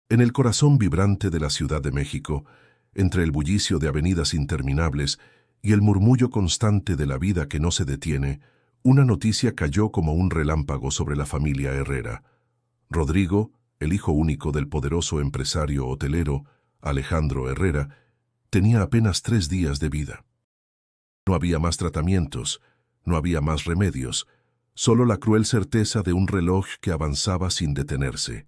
En el corazón vibrante de la Ciudad de México, entre el bullicio de avenidas interminables y el murmullo constante de la vida que no se detiene, una noticia cayó como un relámpago sobre la familia Herrera. Rodrigo, el hijo único del poderoso empresario hotelero Alejandro Herrera, tenía apenas 3 días de vida. No había más tratamientos, no había más remedios, solo la cruel certeza de un reloj que avanzaba sin detenerse.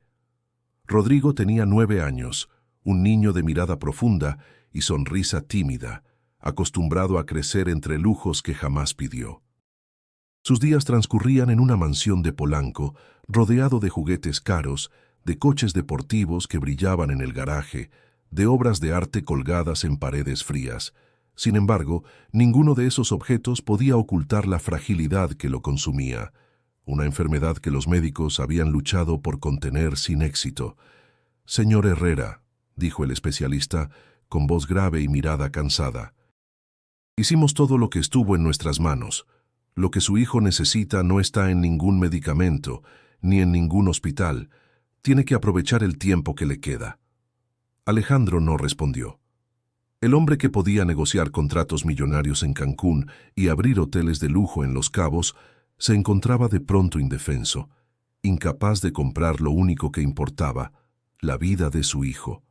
Rodrigo tenía 9 años, un niño de mirada profunda y sonrisa tímida, acostumbrado a crecer entre lujos que jamás pidió. Sus días transcurrían en una mansión de Polanco, rodeado de juguetes caros, de coches deportivos que brillaban en el garaje, de obras de arte colgadas en paredes frías. Sin embargo, ninguno de esos objetos podía ocultar la fragilidad que lo consumía, una enfermedad que los médicos habían luchado por contener sin éxito. «Señor Herrera», dijo el especialista, con voz grave y mirada cansada, «hicimos todo lo que estuvo en nuestras manos. Lo que su hijo necesita no está en ningún medicamento, ni en ningún hospital. Tiene que aprovechar el tiempo que le queda». Alejandro no respondió. El hombre que podía negociar contratos millonarios en Cancún y abrir hoteles de lujo en Los Cabos se encontraba de pronto indefenso, incapaz de comprar lo único que importaba, la vida de su hijo.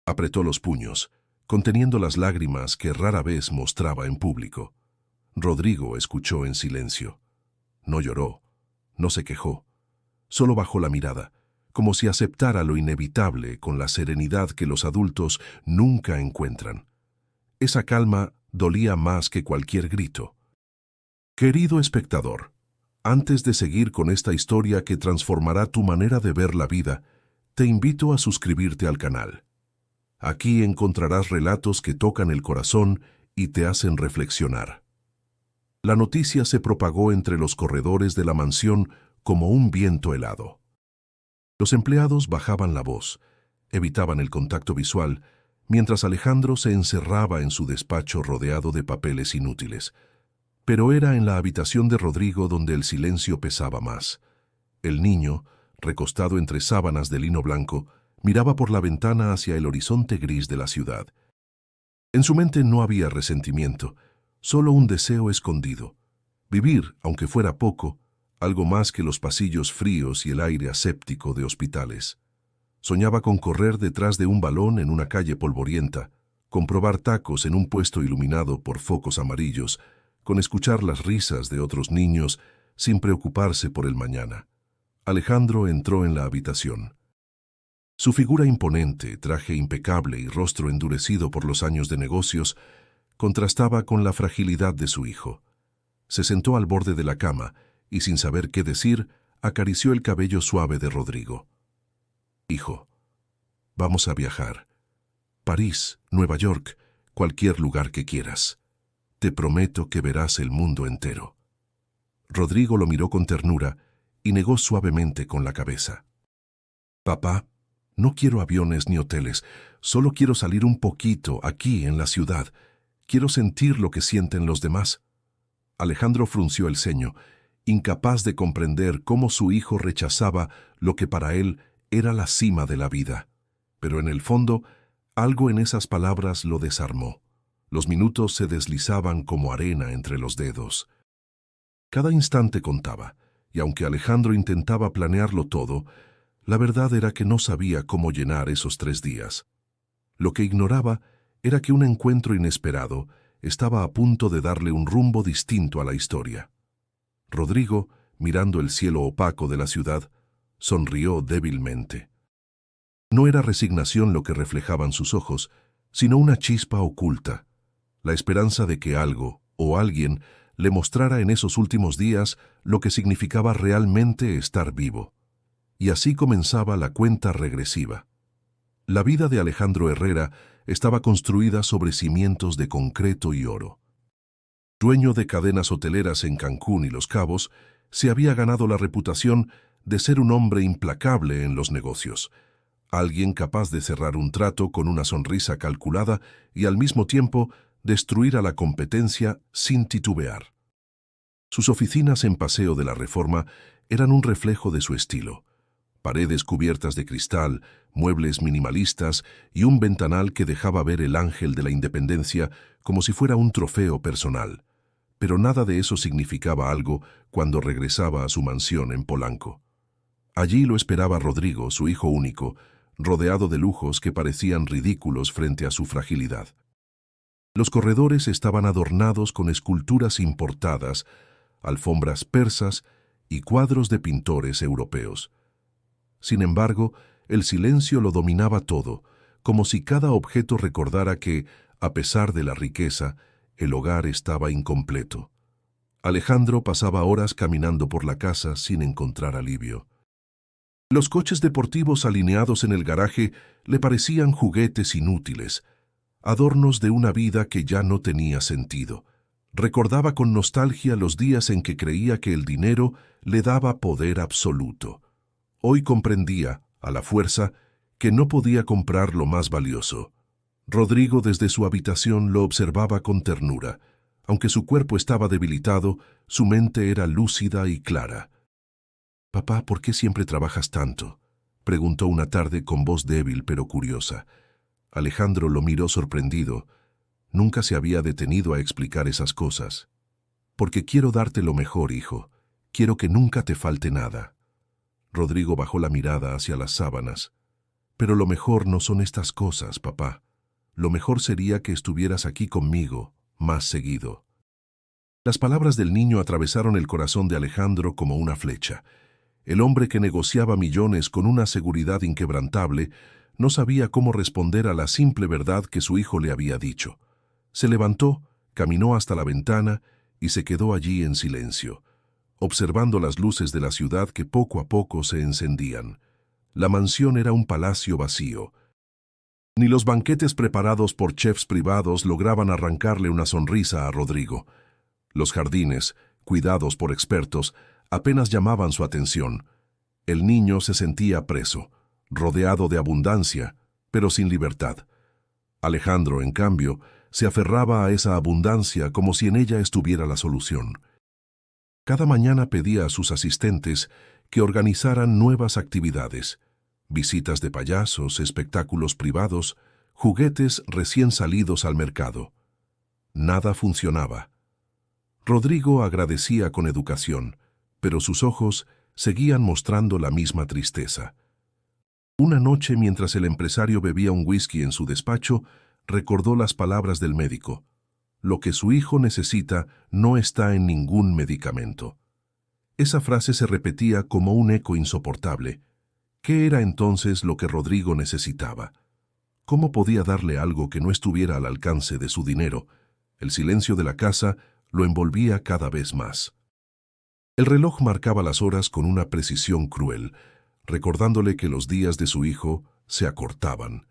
Apretó los puños, conteniendo las lágrimas que rara vez mostraba en público. Rodrigo escuchó en silencio. No lloró, no se quejó, solo bajó la mirada, como si aceptara lo inevitable con la serenidad que los adultos nunca encuentran. Esa calma dolía más que cualquier grito. Querido espectador, antes de seguir con esta historia que transformará tu manera de ver la vida, te invito a suscribirte al canal. Aquí encontrarás relatos que tocan el corazón y te hacen reflexionar. La noticia se propagó entre los corredores de la mansión como un viento helado. Los empleados bajaban la voz, evitaban el contacto visual, mientras Alejandro se encerraba en su despacho rodeado de papeles inútiles. Pero era en la habitación de Rodrigo donde el silencio pesaba más. El niño, recostado entre sábanas de lino blanco, miraba por la ventana hacia el horizonte gris de la ciudad. En su mente no había resentimiento, solo un deseo escondido. Vivir, aunque fuera poco, algo más que los pasillos fríos y el aire aséptico de hospitales. Soñaba con correr detrás de un balón en una calle polvorienta, con probar tacos en un puesto iluminado por focos amarillos, con escuchar las risas de otros niños sin preocuparse por el mañana. Alejandro entró en la habitación. Su figura imponente, traje impecable y rostro endurecido por los años de negocios, contrastaba con la fragilidad de su hijo. Se sentó al borde de la cama y, sin saber qué decir, acarició el cabello suave de Rodrigo. «Hijo, vamos a viajar. París, Nueva York, cualquier lugar que quieras. Te prometo que verás el mundo entero». Rodrigo lo miró con ternura y negó suavemente con la cabeza. «Papá, no quiero aviones ni hoteles, solo quiero salir un poquito aquí en la ciudad. Quiero sentir lo que sienten los demás». Alejandro frunció el ceño, incapaz de comprender cómo su hijo rechazaba lo que para él era la cima de la vida. Pero en el fondo, algo en esas palabras lo desarmó. Los minutos se deslizaban como arena entre los dedos. Cada instante contaba, y aunque Alejandro intentaba planearlo todo, la verdad era que no sabía cómo llenar esos 3 días. Lo que ignoraba era que un encuentro inesperado estaba a punto de darle un rumbo distinto a la historia. Rodrigo, mirando el cielo opaco de la ciudad, sonrió débilmente. No era resignación lo que reflejaban sus ojos, sino una chispa oculta, la esperanza de que algo o alguien le mostrara en esos últimos días lo que significaba realmente estar vivo. Y así comenzaba la cuenta regresiva. La vida de Alejandro Herrera estaba construida sobre cimientos de concreto y oro. Dueño de cadenas hoteleras en Cancún y Los Cabos, se había ganado la reputación de ser un hombre implacable en los negocios, alguien capaz de cerrar un trato con una sonrisa calculada y al mismo tiempo destruir a la competencia sin titubear. Sus oficinas en Paseo de la Reforma eran un reflejo de su estilo. paredes cubiertas de cristal, muebles minimalistas y un ventanal que dejaba ver el ángel de la independencia como si fuera un trofeo personal. Pero nada de eso significaba algo cuando regresaba a su mansión en Polanco. Allí lo esperaba Rodrigo, su hijo único, rodeado de lujos que parecían ridículos frente a su fragilidad. Los corredores estaban adornados con esculturas importadas, alfombras persas y cuadros de pintores europeos. Sin embargo, el silencio lo dominaba todo, como si cada objeto recordara que, a pesar de la riqueza, el hogar estaba incompleto. Alejandro pasaba horas caminando por la casa sin encontrar alivio. Los coches deportivos alineados en el garaje le parecían juguetes inútiles, adornos de una vida que ya no tenía sentido. Recordaba con nostalgia los días en que creía que el dinero le daba poder absoluto. Hoy comprendía, a la fuerza, que no podía comprar lo más valioso. Rodrigo desde su habitación lo observaba con ternura. Aunque su cuerpo estaba debilitado, su mente era lúcida y clara. «Papá, ¿por qué siempre trabajas tanto?», preguntó una tarde con voz débil pero curiosa. Alejandro lo miró sorprendido. Nunca se había detenido a explicar esas cosas. «Porque quiero darte lo mejor, hijo. Quiero que nunca te falte nada». Rodrigo bajó la mirada hacia las sábanas. «Pero lo mejor no son estas cosas, papá. Lo mejor sería que estuvieras aquí conmigo, más seguido». Las palabras del niño atravesaron el corazón de Alejandro como una flecha. El hombre que negociaba millones con una seguridad inquebrantable no sabía cómo responder a la simple verdad que su hijo le había dicho. Se levantó, caminó hasta la ventana y se quedó allí en silencio, observando las luces de la ciudad que poco a poco se encendían. La mansión era un palacio vacío. Ni los banquetes preparados por chefs privados lograban arrancarle una sonrisa a Rodrigo. Los jardines, cuidados por expertos, apenas llamaban su atención. El niño se sentía preso, rodeado de abundancia, pero sin libertad. Alejandro, en cambio, se aferraba a esa abundancia como si en ella estuviera la solución. Cada mañana pedía a sus asistentes que organizaran nuevas actividades, visitas de payasos, espectáculos privados, juguetes recién salidos al mercado. Nada funcionaba. Rodrigo agradecía con educación, pero sus ojos seguían mostrando la misma tristeza. Una noche, mientras el empresario bebía un whisky en su despacho, recordó las palabras del médico. «Lo que su hijo necesita no está en ningún medicamento». Esa frase se repetía como un eco insoportable. ¿Qué era entonces lo que Rodrigo necesitaba? ¿Cómo podía darle algo que no estuviera al alcance de su dinero? El silencio de la casa lo envolvía cada vez más. El reloj marcaba las horas con una precisión cruel, recordándole que los días de su hijo se acortaban.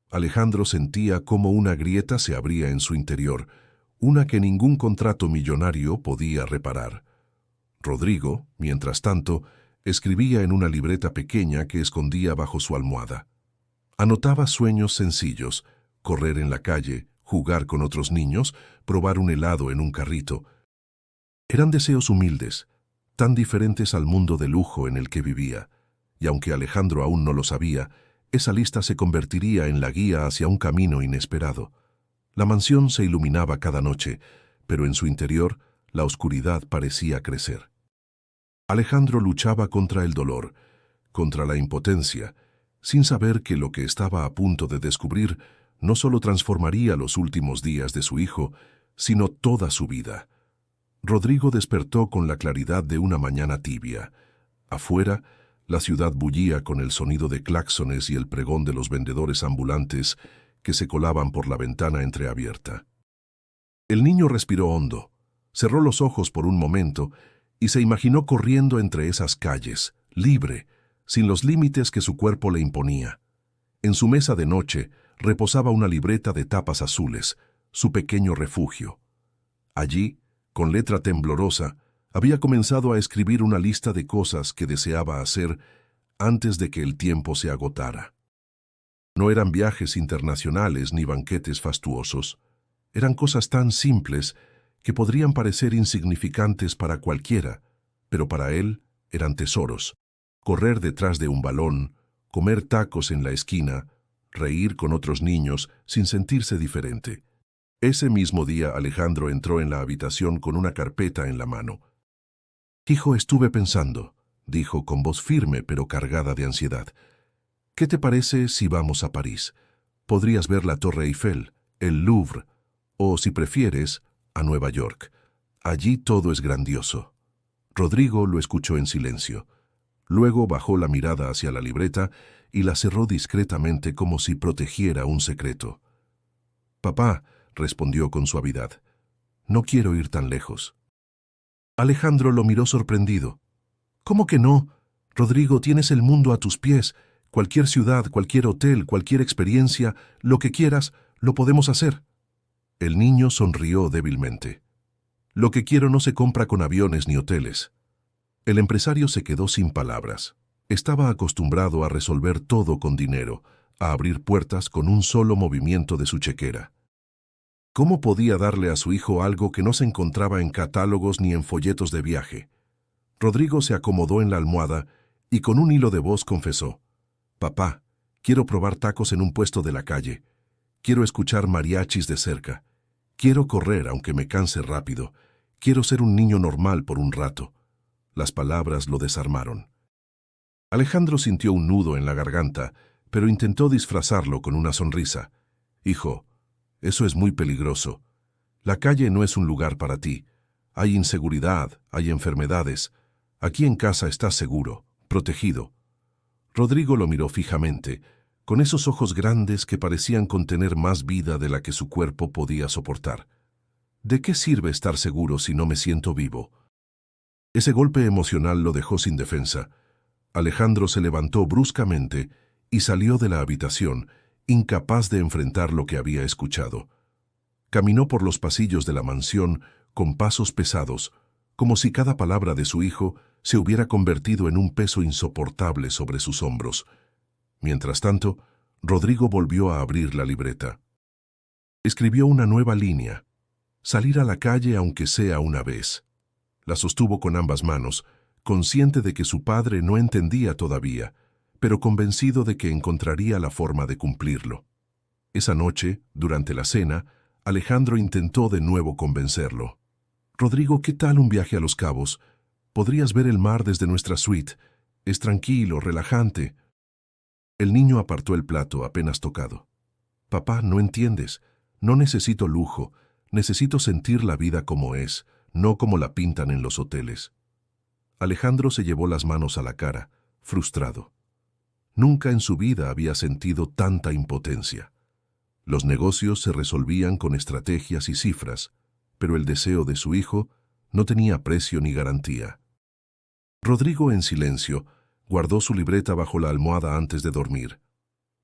Alejandro sentía cómo una grieta se abría en su interior, una que ningún contrato millonario podía reparar. Rodrigo, mientras tanto, escribía en una libreta pequeña que escondía bajo su almohada. Anotaba sueños sencillos: correr en la calle, jugar con otros niños, probar un helado en un carrito. Eran deseos humildes, tan diferentes al mundo de lujo en el que vivía, y aunque Alejandro aún no lo sabía, esa lista se convertiría en la guía hacia un camino inesperado. La mansión se iluminaba cada noche, pero en su interior la oscuridad parecía crecer. Alejandro luchaba contra el dolor, contra la impotencia, sin saber que lo que estaba a punto de descubrir no solo transformaría los últimos días de su hijo, sino toda su vida. Rodrigo despertó con la claridad de una mañana tibia. Afuera, la ciudad bullía con el sonido de claxones y el pregón de los vendedores ambulantes que se colaban por la ventana entreabierta. El niño respiró hondo, cerró los ojos por un momento y se imaginó corriendo entre esas calles, libre, sin los límites que su cuerpo le imponía. En su mesa de noche reposaba una libreta de tapas azules, su pequeño refugio. Allí, con letra temblorosa, había comenzado a escribir una lista de cosas que deseaba hacer antes de que el tiempo se agotara. No eran viajes internacionales ni banquetes fastuosos. Eran cosas tan simples que podrían parecer insignificantes para cualquiera, pero para él eran tesoros. correr detrás de un balón, comer tacos en la esquina, reír con otros niños sin sentirse diferente. Ese mismo día Alejandro entró en la habitación con una carpeta en la mano. «Hijo, estuve pensando», dijo con voz firme pero cargada de ansiedad. «¿Qué te parece si vamos a París? Podrías ver la Torre Eiffel, el Louvre, o, si prefieres, a Nueva York. Allí todo es grandioso». Rodrigo lo escuchó en silencio. Luego bajó la mirada hacia la libreta y la cerró discretamente como si protegiera un secreto. «Papá», respondió con suavidad, «no quiero ir tan lejos». Alejandro lo miró sorprendido. «¿Cómo que no? Rodrigo, tienes el mundo a tus pies. Cualquier ciudad, cualquier hotel, cualquier experiencia, lo que quieras, lo podemos hacer». El niño sonrió débilmente. «Lo que quiero no se compra con aviones ni hoteles». El empresario se quedó sin palabras. Estaba acostumbrado a resolver todo con dinero, a abrir puertas con un solo movimiento de su chequera. ¿Cómo podía darle a su hijo algo que no se encontraba en catálogos ni en folletos de viaje? Rodrigo se acomodó en la almohada y con un hilo de voz confesó: «Papá, quiero probar tacos en un puesto de la calle. Quiero escuchar mariachis de cerca. Quiero correr aunque me canse rápido. Quiero ser un niño normal por un rato». Las palabras lo desarmaron. Alejandro sintió un nudo en la garganta, pero intentó disfrazarlo con una sonrisa. «Hijo, eso es muy peligroso. La calle no es un lugar para ti. Hay inseguridad, hay enfermedades. Aquí en casa estás seguro, protegido». Rodrigo lo miró fijamente, con esos ojos grandes que parecían contener más vida de la que su cuerpo podía soportar. «¿De qué sirve estar seguro si no me siento vivo?». Ese golpe emocional lo dejó sin defensa. Alejandro se levantó bruscamente y salió de la habitación, incapaz de enfrentar lo que había escuchado. Caminó por los pasillos de la mansión con pasos pesados, como si cada palabra de su hijo se hubiera convertido en un peso insoportable sobre sus hombros. Mientras tanto, Rodrigo volvió a abrir la libreta. Escribió una nueva línea: «Salir a la calle aunque sea una vez». La sostuvo con ambas manos, consciente de que su padre no entendía todavía, pero convencido de que encontraría la forma de cumplirlo. Esa noche, durante la cena, Alejandro intentó de nuevo convencerlo. «Rodrigo, ¿qué tal un viaje a Los Cabos? Podrías ver el mar desde nuestra suite. Es tranquilo, relajante». El niño apartó el plato apenas tocado. «Papá, no entiendes. No necesito lujo. Necesito sentir la vida como es, no como la pintan en los hoteles». Alejandro se llevó las manos a la cara, frustrado. Nunca en su vida había sentido tanta impotencia. Los negocios se resolvían con estrategias y cifras, pero el deseo de su hijo no tenía precio ni garantía. Rodrigo, en silencio, guardó su libreta bajo la almohada antes de dormir.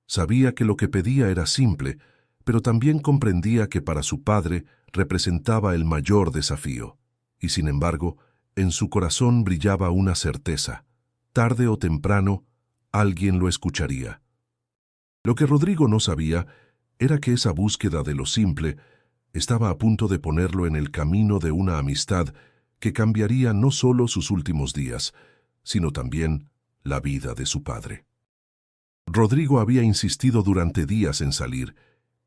Sabía que lo que pedía era simple, pero también comprendía que para su padre representaba el mayor desafío. Y sin embargo, en su corazón brillaba una certeza: tarde o temprano, alguien lo escucharía. Lo que Rodrigo no sabía era que esa búsqueda de lo simple estaba a punto de ponerlo en el camino de una amistad que cambiaría no solo sus últimos días, sino también la vida de su padre. Rodrigo había insistido durante días en salir,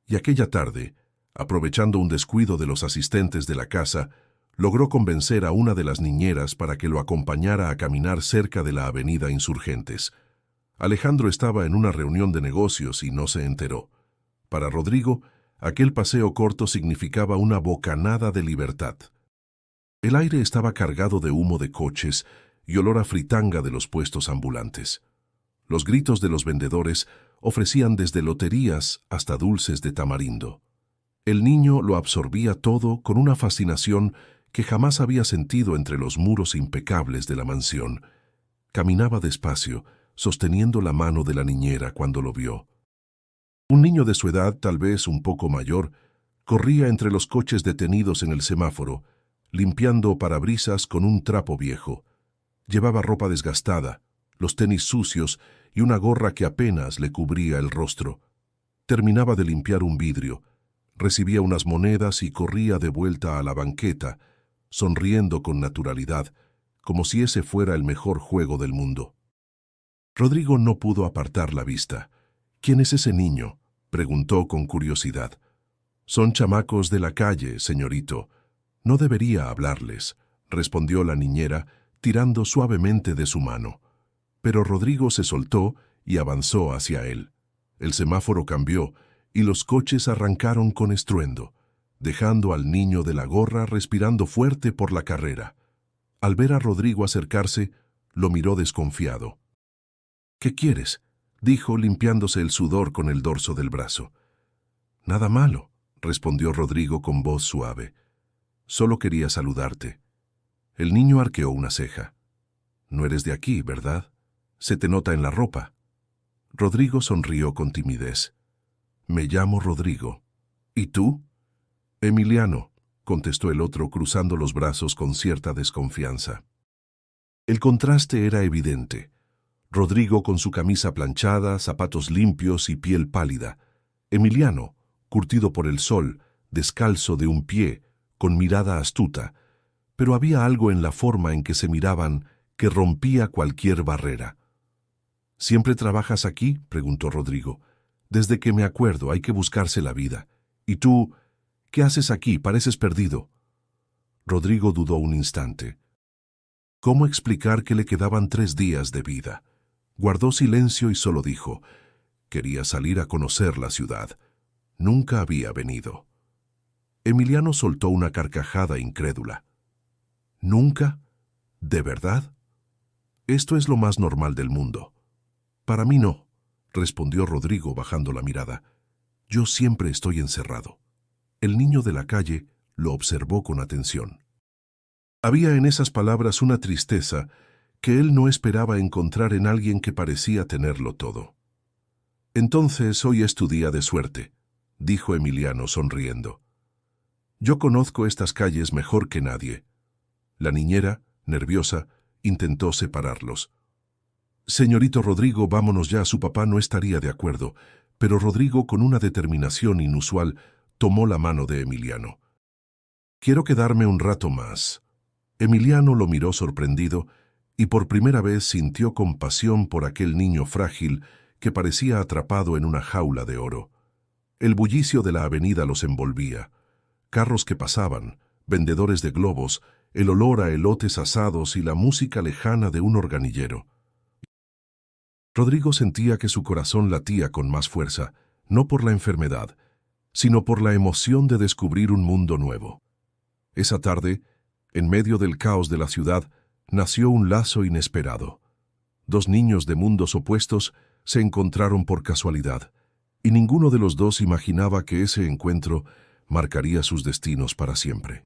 y aquella tarde, aprovechando un descuido de los asistentes de la casa, logró convencer a una de las niñeras para que lo acompañara a caminar cerca de la avenida Insurgentes. Alejandro estaba en una reunión de negocios y no se enteró. Para Rodrigo, aquel paseo corto significaba una bocanada de libertad. El aire estaba cargado de humo de coches y olor a fritanga de los puestos ambulantes. Los gritos de los vendedores ofrecían desde loterías hasta dulces de tamarindo. El niño lo absorbía todo con una fascinación que jamás había sentido entre los muros impecables de la mansión. Caminaba despacio, sosteniendo la mano de la niñera cuando lo vio. Un niño de su edad, tal vez un poco mayor, corría entre los coches detenidos en el semáforo, limpiando parabrisas con un trapo viejo. Llevaba ropa desgastada, los tenis sucios y una gorra que apenas le cubría el rostro. Terminaba de limpiar un vidrio, recibía unas monedas y corría de vuelta a la banqueta, sonriendo con naturalidad, como si ese fuera el mejor juego del mundo. Rodrigo no pudo apartar la vista. ¿Quién es ese niño?, preguntó con curiosidad. Son chamacos de la calle, señorito. No debería hablarles, respondió la niñera, tirando suavemente de su mano. Pero Rodrigo se soltó y avanzó hacia él. El semáforo cambió y los coches arrancaron con estruendo, dejando al niño de la gorra respirando fuerte por la carrera. Al ver a Rodrigo acercarse, lo miró desconfiado. «¿Qué quieres?», dijo limpiándose el sudor con el dorso del brazo. «Nada malo», respondió Rodrigo con voz suave. «Solo quería saludarte». El niño arqueó una ceja. «No eres de aquí, ¿verdad? Se te nota en la ropa». Rodrigo sonrió con timidez. «Me llamo Rodrigo. ¿Y tú?» «Emiliano», contestó el otro cruzando los brazos con cierta desconfianza. El contraste era evidente. Rodrigo con su camisa planchada, zapatos limpios y piel pálida. Emiliano, curtido por el sol, descalzo de un pie, con mirada astuta. Pero había algo en la forma en que se miraban que rompía cualquier barrera. «¿Siempre trabajas aquí?», preguntó Rodrigo. «Desde que me acuerdo, hay que buscarse la vida. ¿Y tú? ¿Qué haces aquí? Pareces perdido». Rodrigo dudó un instante. ¿Cómo explicar que le quedaban 3 días de vida? Guardó silencio y solo dijo: «Quería salir a conocer la ciudad. Nunca había venido». Emiliano soltó una carcajada incrédula. «¿Nunca? ¿De verdad? Esto es lo más normal del mundo». «Para mí no», respondió Rodrigo bajando la mirada. «Yo siempre estoy encerrado». El niño de la calle lo observó con atención. Había en esas palabras una tristeza que él no esperaba encontrar en alguien que parecía tenerlo todo. «Entonces hoy es tu día de suerte», dijo Emiliano sonriendo. «Yo conozco estas calles mejor que nadie». La niñera, nerviosa, intentó separarlos. «Señorito Rodrigo, vámonos ya, su papá no estaría de acuerdo», pero Rodrigo, con una determinación inusual, tomó la mano de Emiliano. «Quiero quedarme un rato más». Emiliano lo miró sorprendido y por primera vez sintió compasión por aquel niño frágil que parecía atrapado en una jaula de oro. El bullicio de la avenida los envolvía. Carros que pasaban, vendedores de globos, el olor a elotes asados y la música lejana de un organillero. Rodrigo sentía que su corazón latía con más fuerza, no por la enfermedad, sino por la emoción de descubrir un mundo nuevo. Esa tarde, en medio del caos de la ciudad, nació un lazo inesperado. 2 niños de mundos opuestos se encontraron por casualidad, y ninguno de los dos imaginaba que ese encuentro marcaría sus destinos para siempre.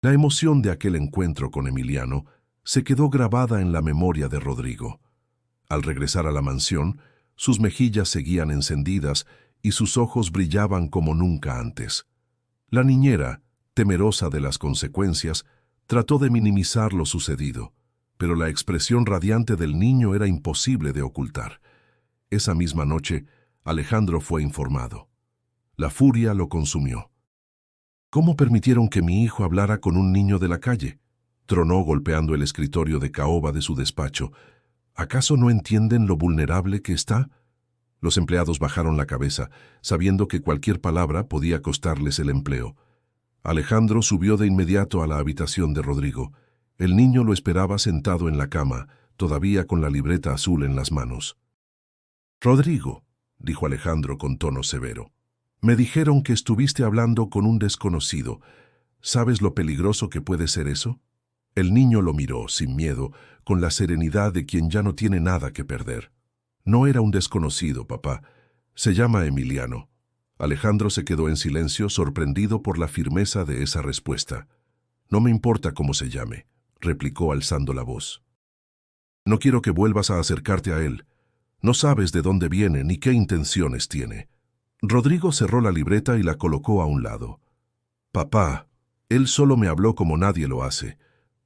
La emoción de aquel encuentro con Emiliano se quedó grabada en la memoria de Rodrigo. Al regresar a la mansión, sus mejillas seguían encendidas y sus ojos brillaban como nunca antes. La niñera, temerosa de las consecuencias, trató de minimizar lo sucedido, pero la expresión radiante del niño era imposible de ocultar. Esa misma noche, Alejandro fue informado. La furia lo consumió. «¿Cómo permitieron que mi hijo hablara con un niño de la calle?», tronó golpeando el escritorio de caoba de su despacho. «¿Acaso no entienden lo vulnerable que está?». Los empleados bajaron la cabeza, sabiendo que cualquier palabra podía costarles el empleo. Alejandro subió de inmediato a la habitación de Rodrigo. El niño lo esperaba sentado en la cama, todavía con la libreta azul en las manos. «Rodrigo», dijo Alejandro con tono severo, «me dijeron que estuviste hablando con un desconocido. ¿Sabes lo peligroso que puede ser eso?». El niño lo miró, sin miedo, con la serenidad de quien ya no tiene nada que perder. «No era un desconocido, papá. Se llama Emiliano». Alejandro se quedó en silencio, sorprendido por la firmeza de esa respuesta. «No me importa cómo se llame», replicó alzando la voz. «No quiero que vuelvas a acercarte a él. No sabes de dónde viene ni qué intenciones tiene». Rodrigo cerró la libreta y la colocó a un lado. «Papá, él solo me habló como nadie lo hace.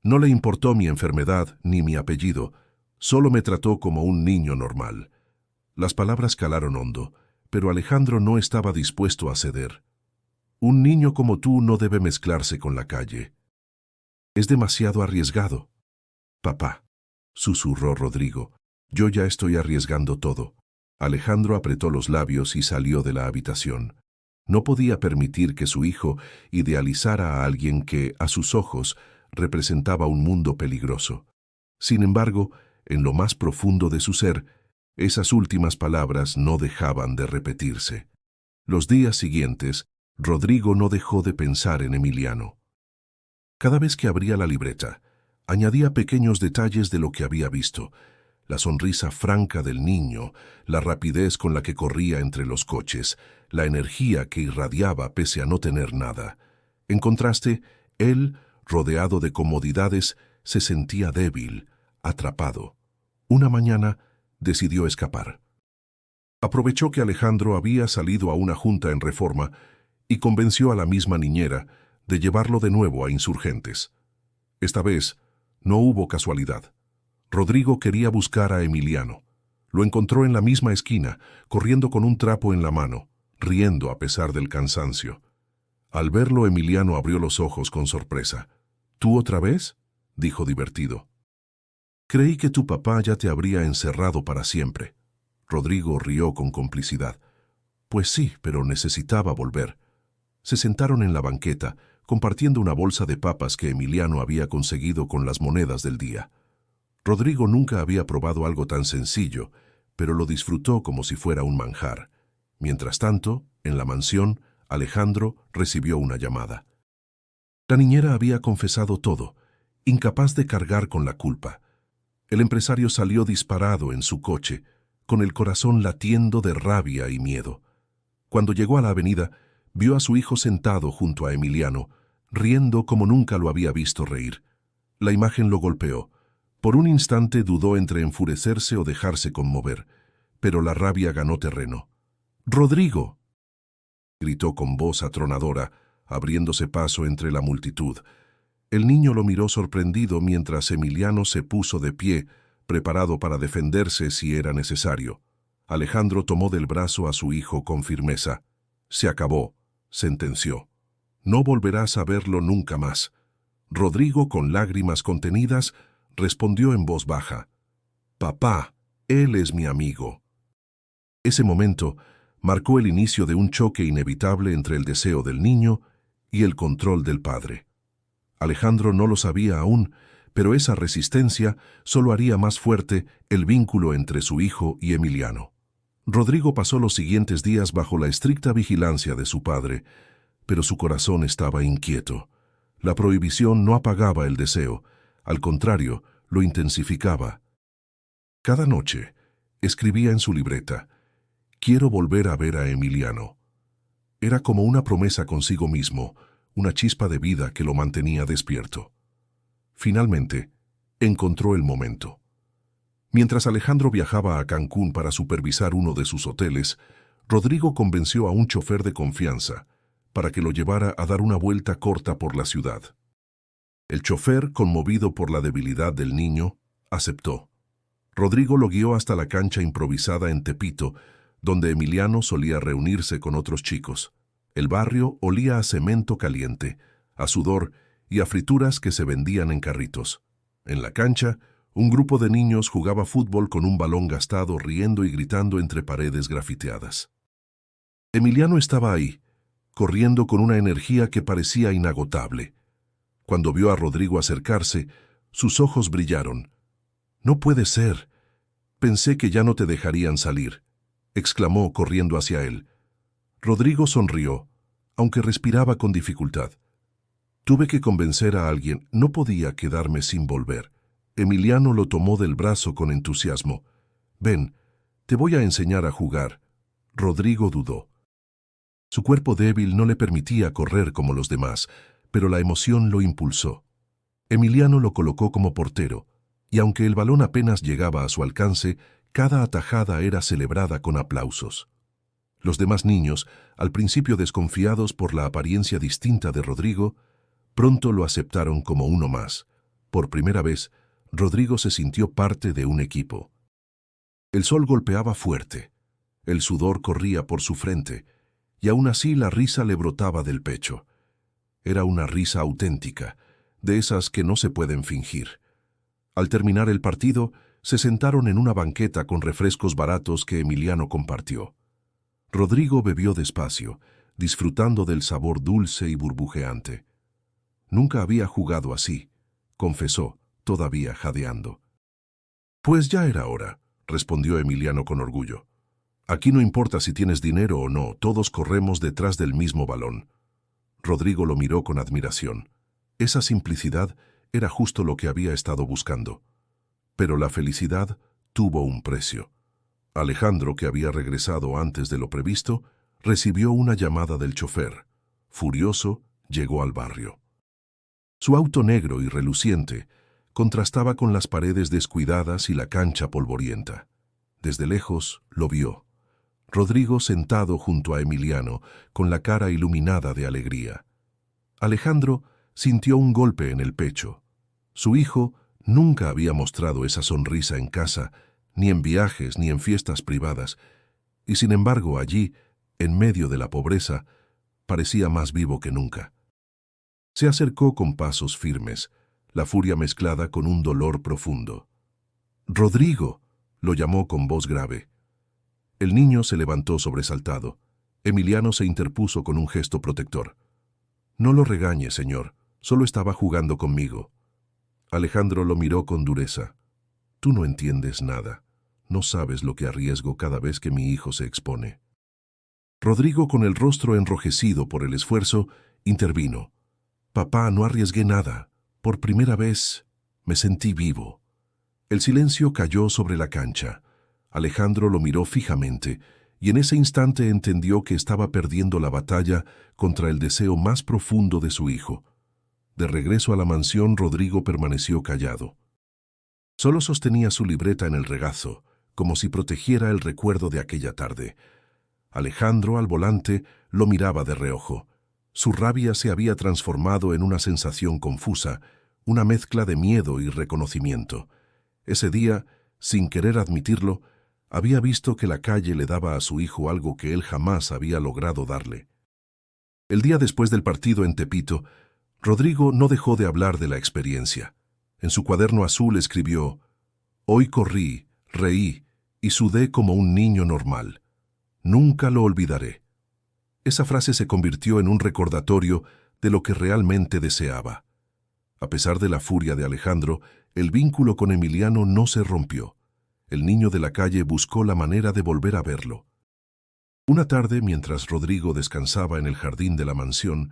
No le importó mi enfermedad ni mi apellido. Solo me trató como un niño normal». Las palabras calaron hondo, pero Alejandro no estaba dispuesto a ceder. «Un niño como tú no debe mezclarse con la calle. Es demasiado arriesgado». «Papá», susurró Rodrigo, Yo ya estoy arriesgando todo. Alejandro apretó los labios y salió de la habitación. No podía permitir que su hijo idealizara a alguien que, a sus ojos, representaba un mundo peligroso. Sin embargo, en lo más profundo de su ser, esas últimas palabras no dejaban de repetirse. Los días siguientes, Rodrigo no dejó de pensar en Emiliano. Cada vez que abría la libreta, añadía pequeños detalles de lo que había visto: la sonrisa franca del niño, la rapidez con la que corría entre los coches, la energía que irradiaba pese a no tener nada. En contraste, él, rodeado de comodidades, se sentía débil, atrapado. Una mañana decidió escapar. Aprovechó que Alejandro había salido a una junta en Reforma y convenció a la misma niñera de llevarlo de nuevo a Insurgentes. Esta vez no hubo casualidad. Rodrigo quería buscar a Emiliano. Lo encontró en la misma esquina, corriendo con un trapo en la mano, riendo a pesar del cansancio. Al verlo, Emiliano abrió los ojos con sorpresa. ¿Tú otra vez?, dijo divertido. Creí que tu papá ya te habría encerrado para siempre. Rodrigo rió con complicidad. Pues sí, pero necesitaba volver. Se sentaron en la banqueta, compartiendo una bolsa de papas que Emiliano había conseguido con las monedas del día. Rodrigo nunca había probado algo tan sencillo, pero lo disfrutó como si fuera un manjar. Mientras tanto, en la mansión, Alejandro recibió una llamada. La niñera había confesado todo, incapaz de cargar con la culpa. El empresario salió disparado en su coche, con el corazón latiendo de rabia y miedo. Cuando llegó a la avenida, vio a su hijo sentado junto a Emiliano, riendo como nunca lo había visto reír. La imagen lo golpeó. Por un instante dudó entre enfurecerse o dejarse conmover, pero la rabia ganó terreno. «¡Rodrigo!», gritó con voz atronadora, abriéndose paso entre la multitud. El niño lo miró sorprendido mientras Emiliano se puso de pie, preparado para defenderse si era necesario. Alejandro tomó del brazo a su hijo con firmeza. «Se acabó», sentenció. «No volverás a verlo nunca más». Rodrigo, con lágrimas contenidas, respondió en voz baja: «Papá, él es mi amigo». Ese momento marcó el inicio de un choque inevitable entre el deseo del niño y el control del padre. Alejandro no lo sabía aún, pero esa resistencia solo haría más fuerte el vínculo entre su hijo y Emiliano. Rodrigo pasó los siguientes días bajo la estricta vigilancia de su padre, pero su corazón estaba inquieto. La prohibición no apagaba el deseo, al contrario, lo intensificaba. Cada noche escribía en su libreta: «Quiero volver a ver a Emiliano». Era como una promesa consigo mismo, una chispa de vida que lo mantenía despierto. Finalmente, encontró el momento. Mientras Alejandro viajaba a Cancún para supervisar uno de sus hoteles, Rodrigo convenció a un chofer de confianza para que lo llevara a dar una vuelta corta por la ciudad. El chofer, conmovido por la debilidad del niño, aceptó. Rodrigo lo guió hasta la cancha improvisada en Tepito, donde Emiliano solía reunirse con otros chicos. El barrio olía a cemento caliente, a sudor y a frituras que se vendían en carritos. En la cancha, un grupo de niños jugaba fútbol con un balón gastado, riendo y gritando entre paredes grafiteadas. Emiliano estaba ahí, corriendo con una energía que parecía inagotable. Cuando vio a Rodrigo acercarse, sus ojos brillaron. «No puede ser. Pensé que ya no te dejarían salir», exclamó corriendo hacia él. Rodrigo sonrió, aunque respiraba con dificultad. «Tuve que convencer a alguien, no podía quedarme sin volver». Emiliano lo tomó del brazo con entusiasmo. «Ven, te voy a enseñar a jugar». Rodrigo dudó. Su cuerpo débil no le permitía correr como los demás, pero la emoción lo impulsó. Emiliano lo colocó como portero, y aunque el balón apenas llegaba a su alcance, cada atajada era celebrada con aplausos. Los demás niños, al principio desconfiados por la apariencia distinta de Rodrigo, pronto lo aceptaron como uno más. Por primera vez, Rodrigo se sintió parte de un equipo. El sol golpeaba fuerte, el sudor corría por su frente, y aún así la risa le brotaba del pecho. Era una risa auténtica, de esas que no se pueden fingir. Al terminar el partido, se sentaron en una banqueta con refrescos baratos que Emiliano compartió. Rodrigo bebió despacio, disfrutando del sabor dulce y burbujeante. Nunca había jugado así, confesó, todavía jadeando. Pues ya era hora, respondió Emiliano con orgullo. Aquí no importa si tienes dinero o no, todos corremos detrás del mismo balón. Rodrigo lo miró con admiración. Esa simplicidad era justo lo que había estado buscando. Pero la felicidad tuvo un precio. Alejandro, que había regresado antes de lo previsto, recibió una llamada del chofer. Furioso, llegó al barrio. Su auto negro y reluciente contrastaba con las paredes descuidadas y la cancha polvorienta. Desde lejos lo vio. Rodrigo sentado junto a Emiliano, con la cara iluminada de alegría. Alejandro sintió un golpe en el pecho. Su hijo nunca había mostrado esa sonrisa en casa, ni en viajes ni en fiestas privadas, y sin embargo allí, en medio de la pobreza, parecía más vivo que nunca. Se acercó con pasos firmes, la furia mezclada con un dolor profundo. «¡Rodrigo!», lo llamó con voz grave. El niño se levantó sobresaltado. Emiliano se interpuso con un gesto protector. «No lo regañe, señor, solo estaba jugando conmigo». Alejandro lo miró con dureza. «Tú no entiendes nada. No sabes lo que arriesgo cada vez que mi hijo se expone». Rodrigo, con el rostro enrojecido por el esfuerzo, intervino. «Papá, no arriesgué nada. Por primera vez me sentí vivo». El silencio cayó sobre la cancha. Alejandro lo miró fijamente y en ese instante entendió que estaba perdiendo la batalla contra el deseo más profundo de su hijo. De regreso a la mansión, Rodrigo permaneció callado. Solo sostenía su libreta en el regazo, como si protegiera el recuerdo de aquella tarde. Alejandro, al volante, lo miraba de reojo. Su rabia se había transformado en una sensación confusa, una mezcla de miedo y reconocimiento. Ese día, sin querer admitirlo, había visto que la calle le daba a su hijo algo que él jamás había logrado darle. El día después del partido en Tepito, Rodrigo no dejó de hablar de la experiencia. En su cuaderno azul escribió: «Hoy corrí, reí y sudé como un niño normal. Nunca lo olvidaré». Esa frase se convirtió en un recordatorio de lo que realmente deseaba. A pesar de la furia de Alejandro, el vínculo con Emiliano no se rompió. El niño de la calle buscó la manera de volver a verlo. Una tarde, mientras Rodrigo descansaba en el jardín de la mansión,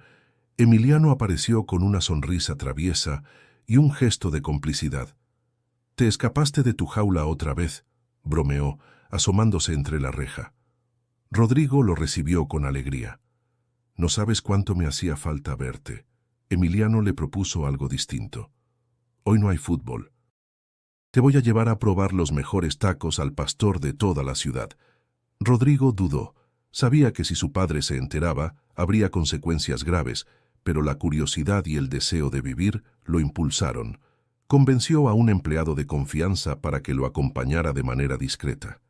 Emiliano apareció con una sonrisa traviesa y un gesto de complicidad. «Te escapaste de tu jaula otra vez», bromeó, asomándose entre la reja. Rodrigo lo recibió con alegría. «No sabes cuánto me hacía falta verte». Emiliano le propuso algo distinto. «Hoy no hay fútbol. Te voy a llevar a probar los mejores tacos al pastor de toda la ciudad». Rodrigo dudó. Sabía que si su padre se enteraba, habría consecuencias graves, pero la curiosidad y el deseo de vivir lo impulsaron. Convenció a un empleado de confianza para que lo acompañara de manera discreta.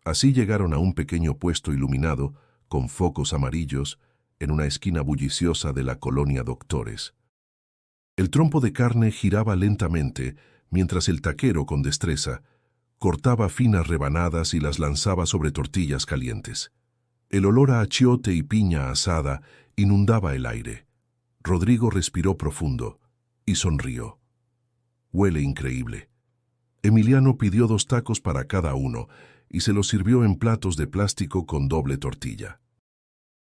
Así llegaron a un pequeño puesto iluminado, con focos amarillos, en una esquina bulliciosa de la colonia Doctores. El trompo de carne giraba lentamente, mientras el taquero, con destreza, cortaba finas rebanadas y las lanzaba sobre tortillas calientes. El olor a achiote y piña asada inundaba el aire. Rodrigo respiró profundo y sonrió. «Huele increíble». Emiliano pidió 2 tacos para cada uno y se los sirvió en platos de plástico con doble tortilla.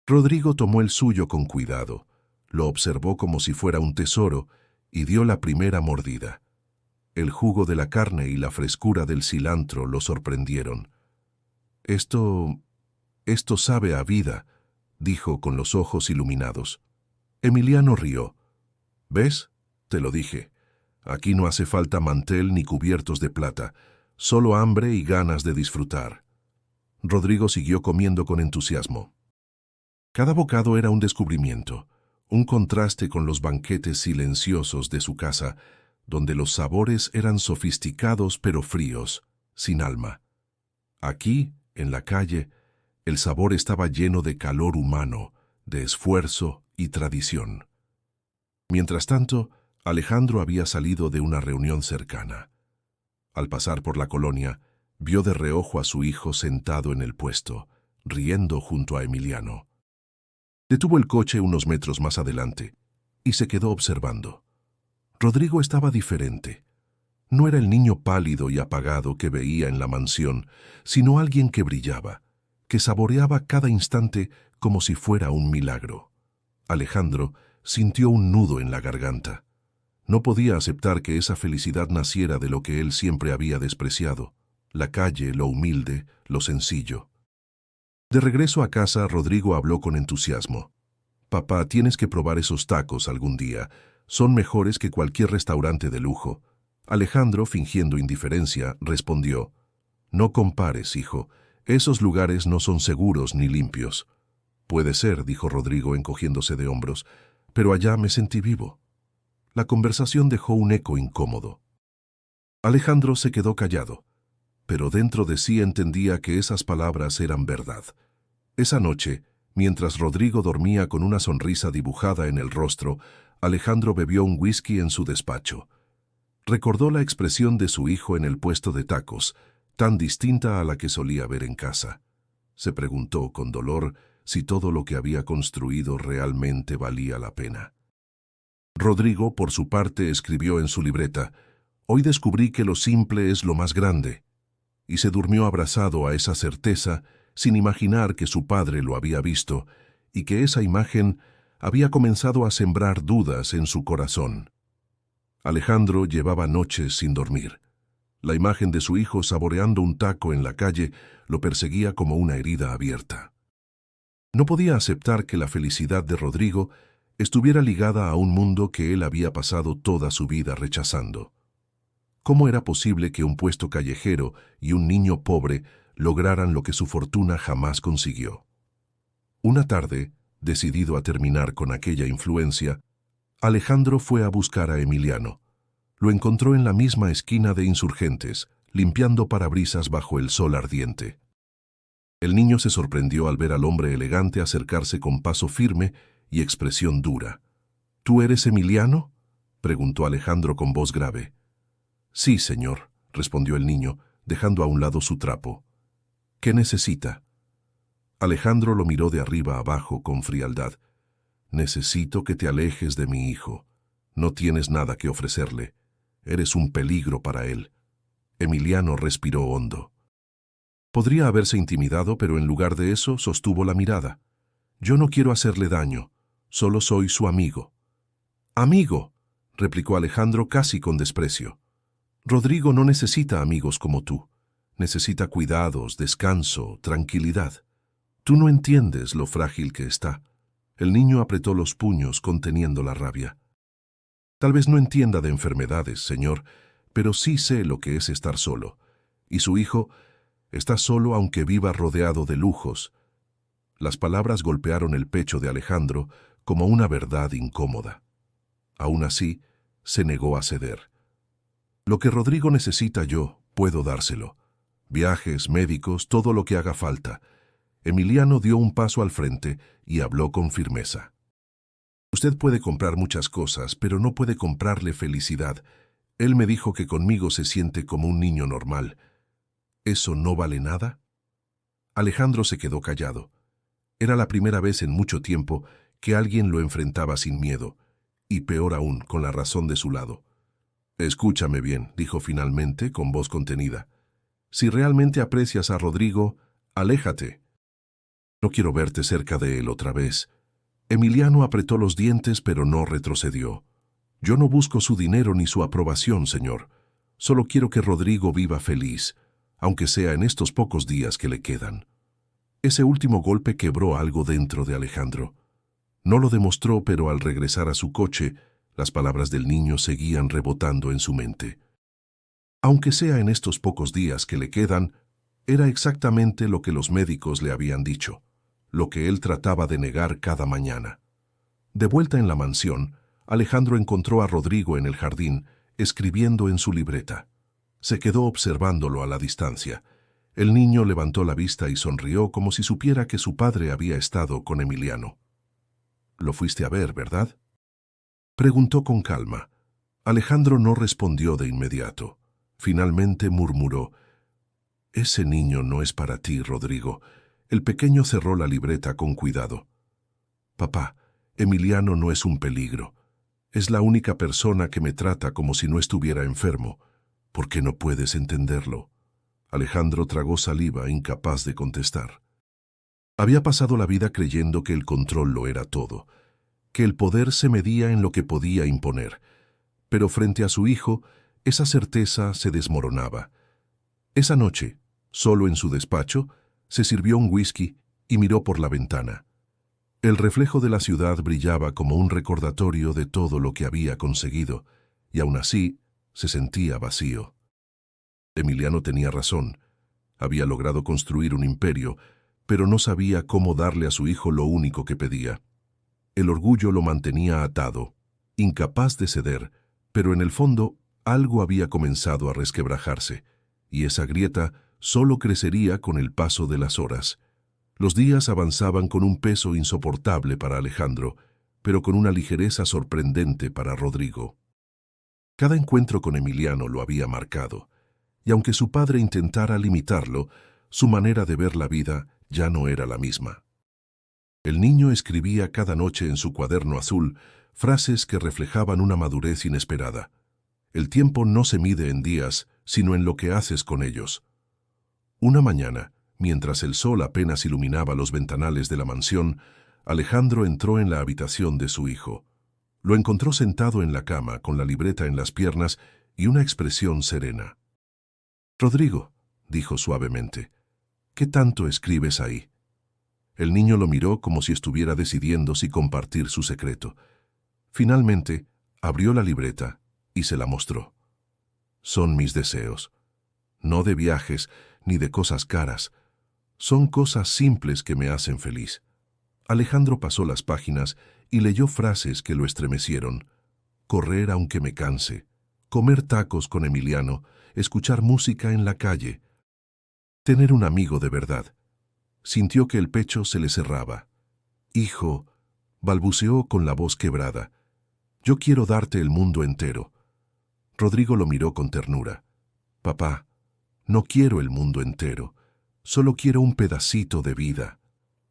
Rodrigo tomó el suyo con cuidado, lo observó como si fuera un tesoro y dio la primera mordida. El jugo de la carne y la frescura del cilantro lo sorprendieron. Esto sabe a vida», dijo con los ojos iluminados. Emiliano rió. «¿Ves? Te lo dije. Aquí no hace falta mantel ni cubiertos de plata, solo hambre y ganas de disfrutar». Rodrigo siguió comiendo con entusiasmo. Cada bocado era un descubrimiento, un contraste con los banquetes silenciosos de su casa, donde los sabores eran sofisticados pero fríos, sin alma. Aquí, en la calle, el sabor estaba lleno de calor humano, de esfuerzo y tradición. Mientras tanto, Alejandro había salido de una reunión cercana. Al pasar por la colonia, vio de reojo a su hijo sentado en el puesto, riendo junto a Emiliano. Detuvo el coche unos metros más adelante y se quedó observando. Rodrigo estaba diferente. No era el niño pálido y apagado que veía en la mansión, sino alguien que brillaba, que saboreaba cada instante como si fuera un milagro. Alejandro sintió un nudo en la garganta. No podía aceptar que esa felicidad naciera de lo que él siempre había despreciado: la calle, lo humilde, lo sencillo. De regreso a casa, Rodrigo habló con entusiasmo. «Papá, tienes que probar esos tacos algún día. Son mejores que cualquier restaurante de lujo». Alejandro, fingiendo indiferencia, respondió: «No compares, hijo. Esos lugares no son seguros ni limpios». «Puede ser», dijo Rodrigo encogiéndose de hombros, «pero allá me sentí vivo». La conversación dejó un eco incómodo. Alejandro se quedó callado, pero dentro de sí entendía que esas palabras eran verdad. Esa noche, mientras Rodrigo dormía con una sonrisa dibujada en el rostro, Alejandro bebió un whisky en su despacho. Recordó la expresión de su hijo en el puesto de tacos, tan distinta a la que solía ver en casa. Se preguntó con dolor si todo lo que había construido realmente valía la pena. Rodrigo, por su parte, escribió en su libreta: «Hoy descubrí que lo simple es lo más grande», y se durmió abrazado a esa certeza, sin imaginar que su padre lo había visto y que esa imagen había comenzado a sembrar dudas en su corazón. Alejandro llevaba noches sin dormir. La imagen de su hijo saboreando un taco en la calle lo perseguía como una herida abierta. No podía aceptar que la felicidad de Rodrigo estuviera ligada a un mundo que él había pasado toda su vida rechazando. ¿Cómo era posible que un puesto callejero y un niño pobre lograran lo que su fortuna jamás consiguió? Una tarde, decidido a terminar con aquella influencia, Alejandro fue a buscar a Emiliano. Lo encontró en la misma esquina de Insurgentes, limpiando parabrisas bajo el sol ardiente. El niño se sorprendió al ver al hombre elegante acercarse con paso firme y expresión dura. «¿Tú eres Emiliano?», preguntó Alejandro con voz grave. «Sí, señor», respondió el niño, dejando a un lado su trapo. «¿Qué necesita?». Alejandro lo miró de arriba abajo con frialdad. «Necesito que te alejes de mi hijo. No tienes nada que ofrecerle. Eres un peligro para él». Emiliano respiró hondo. Podría haberse intimidado, pero en lugar de eso sostuvo la mirada. «Yo no quiero hacerle daño. Solo soy su amigo». «¿Amigo?», replicó Alejandro casi con desprecio. «Rodrigo no necesita amigos como tú. Necesita cuidados, descanso, tranquilidad. Tú no entiendes lo frágil que está». El niño apretó los puños conteniendo la rabia. «Tal vez no entienda de enfermedades, señor, pero sí sé lo que es estar solo. Y su hijo está solo aunque viva rodeado de lujos». Las palabras golpearon el pecho de Alejandro como una verdad incómoda. Aún así, se negó a ceder. «Lo que Rodrigo necesita yo, puedo dárselo. Viajes, médicos, todo lo que haga falta». Emiliano dio un paso al frente y habló con firmeza. «Usted puede comprar muchas cosas, pero no puede comprarle felicidad. Él me dijo que conmigo se siente como un niño normal. ¿Eso no vale nada?». Alejandro se quedó callado. Era la primera vez en mucho tiempo que alguien lo enfrentaba sin miedo, y peor aún, con la razón de su lado. «Escúchame bien», dijo finalmente con voz contenida. «Si realmente aprecias a Rodrigo, aléjate. No quiero verte cerca de él otra vez». Emiliano apretó los dientes, pero no retrocedió. «Yo no busco su dinero ni su aprobación, señor. Solo quiero que Rodrigo viva feliz, aunque sea en estos pocos días que le quedan». Ese último golpe quebró algo dentro de Alejandro. No lo demostró, pero al regresar a su coche, las palabras del niño seguían rebotando en su mente. Aunque sea en estos pocos días que le quedan, era exactamente lo que los médicos le habían dicho, lo que él trataba de negar cada mañana. De vuelta en la mansión, Alejandro encontró a Rodrigo en el jardín, escribiendo en su libreta. Se quedó observándolo a la distancia. El niño levantó la vista y sonrió como si supiera que su padre había estado con Emiliano. «Lo fuiste a ver, ¿verdad?», preguntó con calma. Alejandro no respondió de inmediato. Finalmente murmuró: «Ese niño no es para ti, Rodrigo». El pequeño cerró la libreta con cuidado. «Papá, Emiliano no es un peligro. Es la única persona que me trata como si no estuviera enfermo. ¿Por qué no puedes entenderlo?». Alejandro tragó saliva, incapaz de contestar. Había pasado la vida creyendo que el control lo era todo, que el poder se medía en lo que podía imponer. Pero frente a su hijo, esa certeza se desmoronaba. Esa noche, solo en su despacho, se sirvió un whisky y miró por la ventana. El reflejo de la ciudad brillaba como un recordatorio de todo lo que había conseguido, y aún así se sentía vacío. Emiliano tenía razón. Había logrado construir un imperio, pero no sabía cómo darle a su hijo lo único que pedía. El orgullo lo mantenía atado, incapaz de ceder, pero en el fondo algo había comenzado a resquebrajarse, y esa grieta solo crecería con el paso de las horas. Los días avanzaban con un peso insoportable para Alejandro, pero con una ligereza sorprendente para Rodrigo. Cada encuentro con Emiliano lo había marcado, y aunque su padre intentara limitarlo, su manera de ver la vida ya no era la misma. El niño escribía cada noche en su cuaderno azul frases que reflejaban una madurez inesperada. El tiempo no se mide en días, sino en lo que haces con ellos. Una mañana, mientras el sol apenas iluminaba los ventanales de la mansión, Alejandro entró en la habitación de su hijo. Lo encontró sentado en la cama, con la libreta en las piernas y una expresión serena. «Rodrigo», dijo suavemente, «¿qué tanto escribes ahí?». El niño lo miró como si estuviera decidiendo si compartir su secreto. Finalmente, abrió la libreta y se la mostró. «Son mis deseos. No de viajes ni de cosas caras. Son cosas simples que me hacen feliz». Alejandro pasó las páginas y leyó frases que lo estremecieron. «Correr aunque me canse. Comer tacos con Emiliano. Escuchar música en la calle. Tener un amigo de verdad». Sintió que el pecho se le cerraba. «Hijo», balbuceó con la voz quebrada, «yo quiero darte el mundo entero». Rodrigo lo miró con ternura. «Papá, no quiero el mundo entero. Solo quiero un pedacito de vida».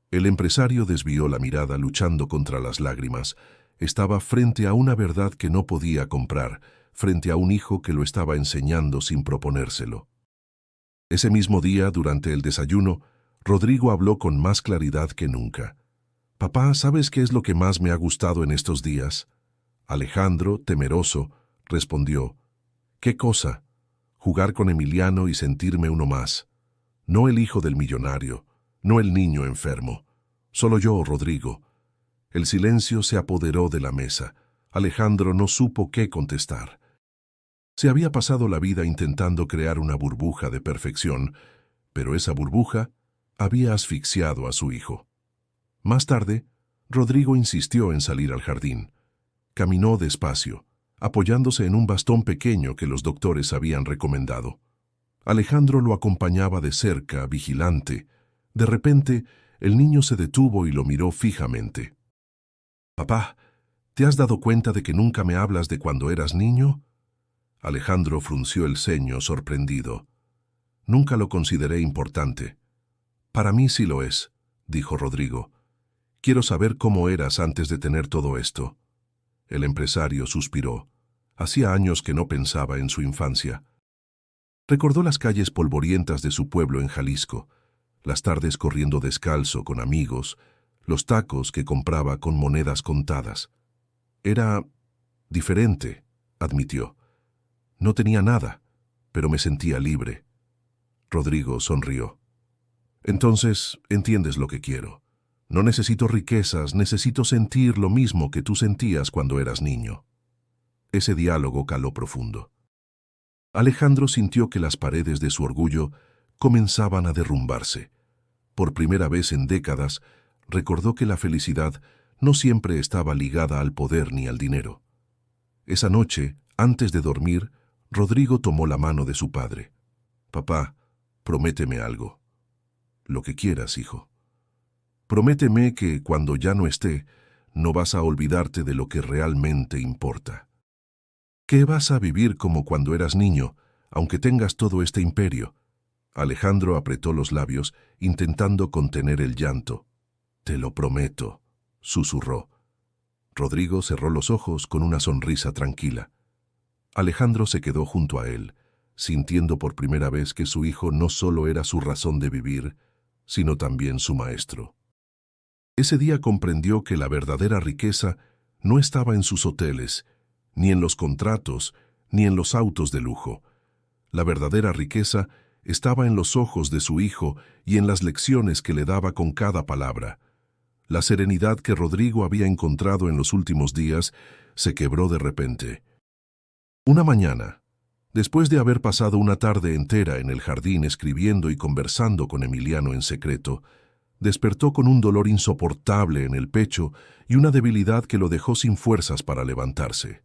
El empresario desvió la mirada luchando contra las lágrimas. Estaba frente a una verdad que no podía comprar, frente a un hijo que lo estaba enseñando sin proponérselo. Ese mismo día, durante el desayuno, Rodrigo habló con más claridad que nunca. «Papá, ¿sabes qué es lo que más me ha gustado en estos días?». Alejandro, temeroso, respondió: «¿Qué cosa?». «Jugar con Emiliano y sentirme uno más. No el hijo del millonario, no el niño enfermo. Solo yo, Rodrigo». El silencio se apoderó de la mesa. Alejandro no supo qué contestar. Se había pasado la vida intentando crear una burbuja de perfección, pero esa burbuja había asfixiado a su hijo. Más tarde, Rodrigo insistió en salir al jardín. Caminó despacio, apoyándose en un bastón pequeño que los doctores habían recomendado. Alejandro lo acompañaba de cerca, vigilante. De repente, el niño se detuvo y lo miró fijamente. «Papá, ¿te has dado cuenta de que nunca me hablas de cuando eras niño?». Alejandro frunció el ceño, sorprendido. «Nunca lo consideré importante». «Para mí sí lo es», dijo Rodrigo. «Quiero saber cómo eras antes de tener todo esto». El empresario suspiró. Hacía años que no pensaba en su infancia. Recordó las calles polvorientas de su pueblo en Jalisco, las tardes corriendo descalzo con amigos, los tacos que compraba con monedas contadas. «Era diferente», admitió. «No tenía nada, pero me sentía libre». Rodrigo sonrió. «Entonces, entiendes lo que quiero. No necesito riquezas, necesito sentir lo mismo que tú sentías cuando eras niño». Ese diálogo caló profundo. Alejandro sintió que las paredes de su orgullo comenzaban a derrumbarse. Por primera vez en décadas, recordó que la felicidad no siempre estaba ligada al poder ni al dinero. Esa noche, antes de dormir, Rodrigo tomó la mano de su padre. «Papá, prométeme algo». «Lo que quieras, hijo». «Prométeme que, cuando ya no esté, no vas a olvidarte de lo que realmente importa». «¿Qué vas a vivir como cuando eras niño, aunque tengas todo este imperio. Alejandro apretó los labios, intentando contener el llanto. Te lo prometo, susurró. Rodrigo cerró los ojos con una sonrisa tranquila. Alejandro se quedó junto a él, sintiendo por primera vez que su hijo no solo era su razón de vivir, sino también su maestro. Ese día comprendió que la verdadera riqueza no estaba en sus hoteles, ni en los contratos, ni en los autos de lujo. La verdadera riqueza estaba en los ojos de su hijo y en las lecciones que le daba con cada palabra. La serenidad que Rodrigo había encontrado en los últimos días se quebró de repente. Una mañana, después de haber pasado una tarde entera en el jardín escribiendo y conversando con Emiliano en secreto, despertó con un dolor insoportable en el pecho y una debilidad que lo dejó sin fuerzas para levantarse.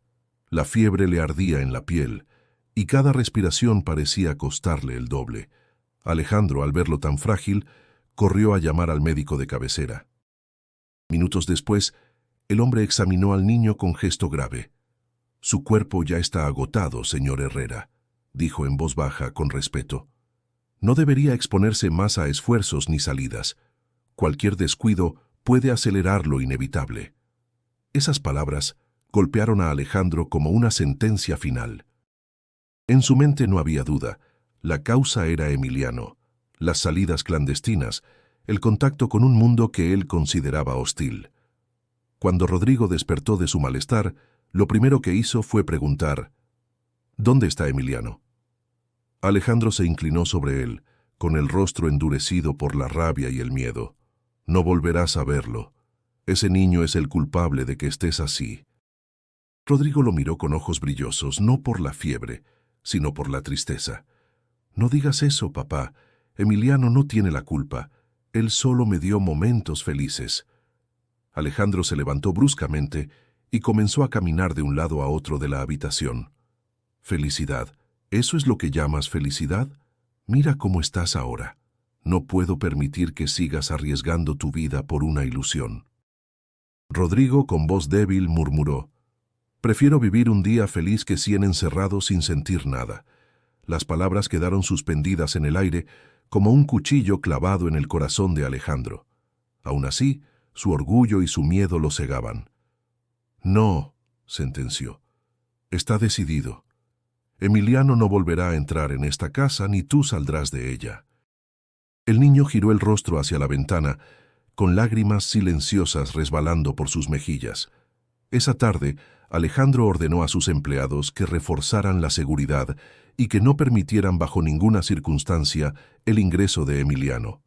La fiebre le ardía en la piel, y cada respiración parecía costarle el doble. Alejandro, al verlo tan frágil, corrió a llamar al médico de cabecera. Minutos después, el hombre examinó al niño con gesto grave. «Su cuerpo ya está agotado, señor Herrera», dijo en voz baja con respeto. «No debería exponerse más a esfuerzos ni salidas. Cualquier descuido puede acelerar lo inevitable». Esas palabras golpearon a Alejandro como una sentencia final. En su mente no había duda. La causa era Emiliano, las salidas clandestinas, el contacto con un mundo que él consideraba hostil. Cuando Rodrigo despertó de su malestar, lo primero que hizo fue preguntar: «¿Dónde está Emiliano?». Alejandro se inclinó sobre él, con el rostro endurecido por la rabia y el miedo. «No volverás a verlo. Ese niño es el culpable de que estés así». Rodrigo lo miró con ojos brillosos, no por la fiebre, sino por la tristeza. «No digas eso, papá. Emiliano no tiene la culpa. Él solo me dio momentos felices». Alejandro se levantó bruscamente y comenzó a caminar de un lado a otro de la habitación. «¿Felicidad? ¿Eso es lo que llamas felicidad? Mira cómo estás ahora. No puedo permitir que sigas arriesgando tu vida por una ilusión». Rodrigo, con voz débil, murmuró: «Prefiero vivir un día feliz que 100 encerrados sin sentir nada». Las palabras quedaron suspendidas en el aire como un cuchillo clavado en el corazón de Alejandro. Aún así, su orgullo y su miedo lo cegaban. «No», sentenció. «Está decidido. Emiliano no volverá a entrar en esta casa ni tú saldrás de ella». El niño giró el rostro hacia la ventana, con lágrimas silenciosas resbalando por sus mejillas. Esa tarde, Alejandro ordenó a sus empleados que reforzaran la seguridad y que no permitieran bajo ninguna circunstancia el ingreso de Emiliano.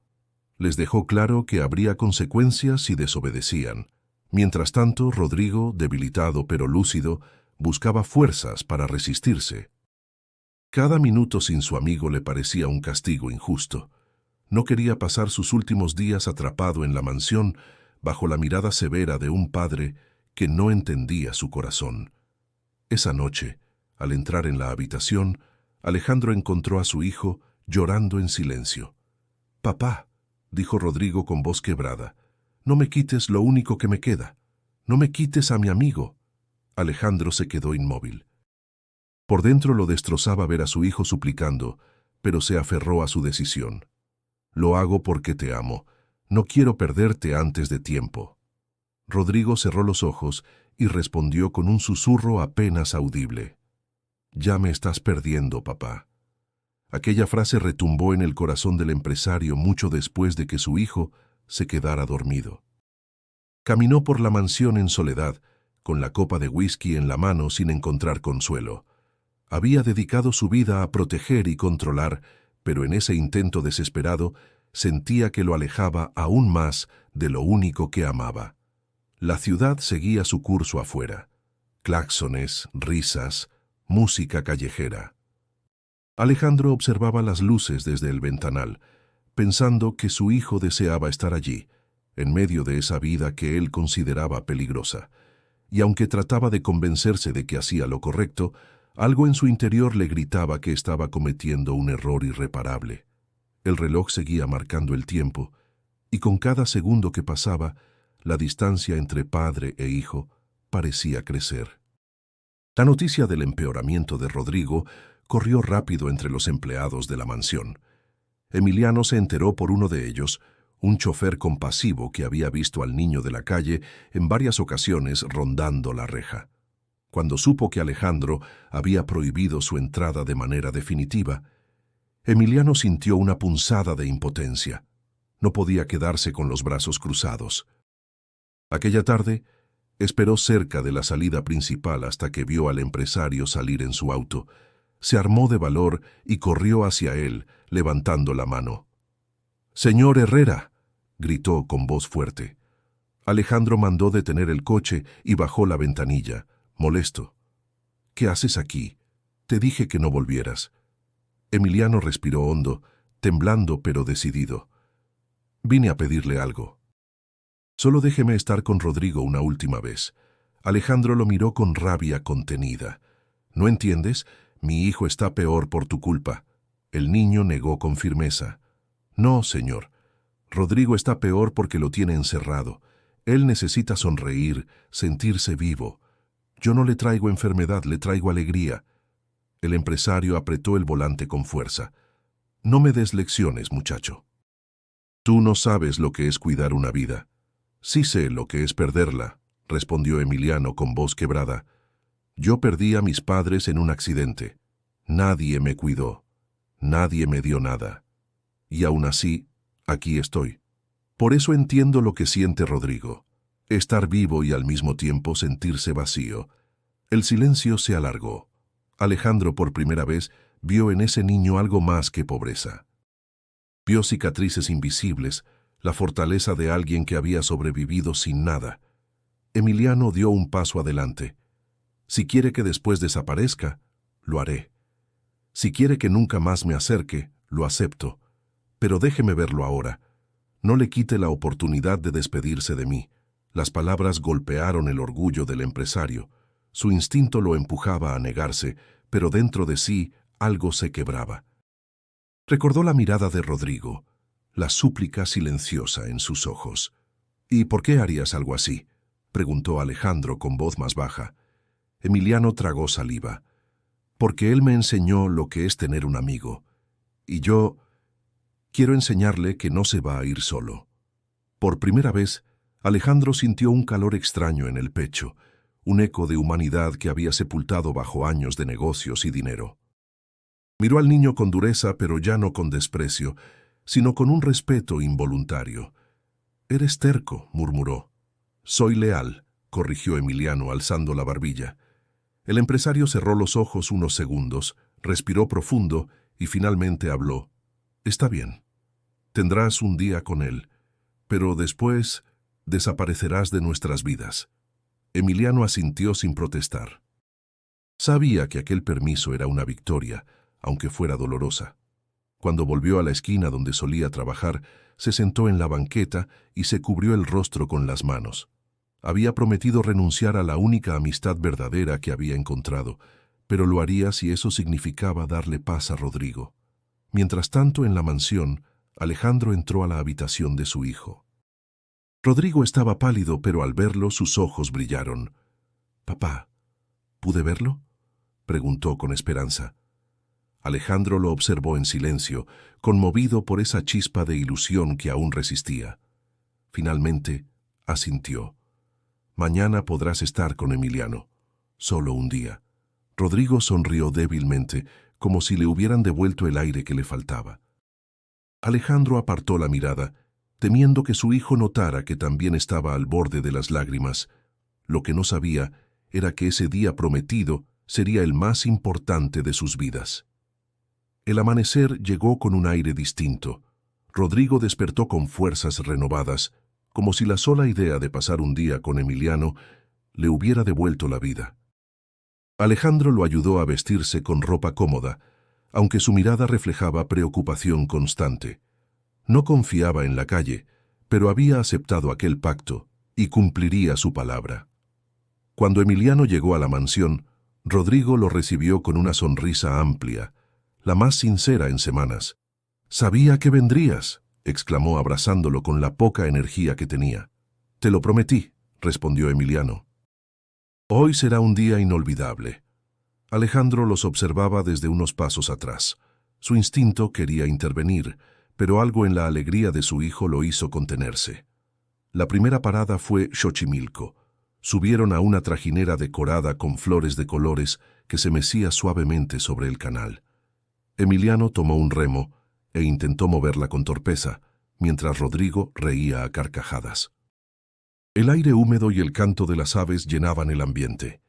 Les dejó claro que habría consecuencias si desobedecían. Mientras tanto, Rodrigo, debilitado pero lúcido, buscaba fuerzas para resistirse. Cada minuto sin su amigo le parecía un castigo injusto. No quería pasar sus últimos días atrapado en la mansión bajo la mirada severa de un padre que no entendía su corazón. Esa noche, al entrar en la habitación, Alejandro encontró a su hijo llorando en silencio. «Papá», dijo Rodrigo con voz quebrada, «no me quites lo único que me queda. No me quites a mi amigo». Alejandro se quedó inmóvil. Por dentro lo destrozaba ver a su hijo suplicando, pero se aferró a su decisión. «Lo hago porque te amo. No quiero perderte antes de tiempo». Rodrigo cerró los ojos y respondió con un susurro apenas audible: «Ya me estás perdiendo, papá». Aquella frase retumbó en el corazón del empresario mucho después de que su hijo se quedara dormido. Caminó por la mansión en soledad, con la copa de whisky en la mano sin encontrar consuelo. Había dedicado su vida a proteger y controlar, pero en ese intento desesperado sentía que lo alejaba aún más de lo único que amaba. La ciudad seguía su curso afuera. Claxones, risas, música callejera. Alejandro observaba las luces desde el ventanal, pensando que su hijo deseaba estar allí, en medio de esa vida que él consideraba peligrosa. Y aunque trataba de convencerse de que hacía lo correcto, algo en su interior le gritaba que estaba cometiendo un error irreparable. El reloj seguía marcando el tiempo, y con cada segundo que pasaba, la distancia entre padre e hijo parecía crecer. La noticia del empeoramiento de Rodrigo corrió rápido entre los empleados de la mansión. Emiliano se enteró por uno de ellos, un chofer compasivo que había visto al niño de la calle en varias ocasiones rondando la reja. Cuando supo que Alejandro había prohibido su entrada de manera definitiva, Emiliano sintió una punzada de impotencia. No podía quedarse con los brazos cruzados. Aquella tarde, esperó cerca de la salida principal hasta que vio al empresario salir en su auto. Se armó de valor y corrió hacia él, levantando la mano. «¡Señor Herrera!», gritó con voz fuerte. Alejandro mandó detener el coche y bajó la ventanilla, molesto. «¿Qué haces aquí? Te dije que no volvieras». Emiliano respiró hondo, temblando pero decidido. «Vine a pedirle algo». «Solo déjeme estar con Rodrigo una última vez». Alejandro lo miró con rabia contenida. «¿No entiendes? Mi hijo está peor por tu culpa». El niño negó con firmeza. «No, señor. Rodrigo está peor porque lo tiene encerrado. Él necesita sonreír, sentirse vivo. Yo no le traigo enfermedad, le traigo alegría». El empresario apretó el volante con fuerza. «No me des lecciones, muchacho. Tú no sabes lo que es cuidar una vida». «Sí sé lo que es perderla», respondió Emiliano con voz quebrada. «Yo perdí a mis padres en un accidente. Nadie me cuidó. Nadie me dio nada. Y aún así, aquí estoy. Por eso entiendo lo que siente Rodrigo. Estar vivo y al mismo tiempo sentirse vacío». El silencio se alargó. Alejandro por primera vez vio en ese niño algo más que pobreza. Vio cicatrices invisibles, la fortaleza de alguien que había sobrevivido sin nada. Emiliano dio un paso adelante. «Si quiere que después desaparezca, lo haré. Si quiere que nunca más me acerque, lo acepto. Pero déjeme verlo ahora. No le quite la oportunidad de despedirse de mí». Las palabras golpearon el orgullo del empresario. Su instinto lo empujaba a negarse, pero dentro de sí algo se quebraba. Recordó la mirada de Rodrigo, la súplica silenciosa en sus ojos. «¿Y por qué harías algo así?», preguntó Alejandro con voz más baja. Emiliano tragó saliva. «Porque él me enseñó lo que es tener un amigo. Y yo quiero enseñarle que no se va a ir solo». Por primera vez, Alejandro sintió un calor extraño en el pecho, un eco de humanidad que había sepultado bajo años de negocios y dinero. Miró al niño con dureza, pero ya no con desprecio, sino con un respeto involuntario. «Eres terco», murmuró. «Soy leal», corrigió Emiliano alzando la barbilla. El empresario cerró los ojos unos segundos, respiró profundo y finalmente habló. «Está bien. Tendrás un día con él, pero después desaparecerás de nuestras vidas». Emiliano asintió sin protestar. Sabía que aquel permiso era una victoria, aunque fuera dolorosa. Cuando volvió a la esquina donde solía trabajar, se sentó en la banqueta y se cubrió el rostro con las manos. Había prometido renunciar a la única amistad verdadera que había encontrado, pero lo haría si eso significaba darle paz a Rodrigo. Mientras tanto, en la mansión, Alejandro entró a la habitación de su hijo. Rodrigo estaba pálido, pero al verlo sus ojos brillaron. «Papá, ¿pude verlo?», preguntó con esperanza. Alejandro lo observó en silencio, conmovido por esa chispa de ilusión que aún resistía. Finalmente, asintió. «Mañana podrás estar con Emiliano. Solo un día». Rodrigo sonrió débilmente, como si le hubieran devuelto el aire que le faltaba. Alejandro apartó la mirada, temiendo que su hijo notara que también estaba al borde de las lágrimas. Lo que no sabía era que ese día prometido sería el más importante de sus vidas. El amanecer llegó con un aire distinto. Rodrigo despertó con fuerzas renovadas, como si la sola idea de pasar un día con Emiliano le hubiera devuelto la vida. Alejandro lo ayudó a vestirse con ropa cómoda, aunque su mirada reflejaba preocupación constante. No confiaba en la calle, pero había aceptado aquel pacto y cumpliría su palabra. Cuando Emiliano llegó a la mansión, Rodrigo lo recibió con una sonrisa amplia, la más sincera en semanas. «Sabía que vendrías», exclamó abrazándolo con la poca energía que tenía. «Te lo prometí», respondió Emiliano. «Hoy será un día inolvidable». Alejandro los observaba desde unos pasos atrás. Su instinto quería intervenir, pero algo en la alegría de su hijo lo hizo contenerse. La primera parada fue Xochimilco. Subieron a una trajinera decorada con flores de colores que se mecía suavemente sobre el canal. Emiliano tomó un remo e intentó moverla con torpeza, mientras Rodrigo reía a carcajadas. El aire húmedo y el canto de las aves llenaban el ambiente.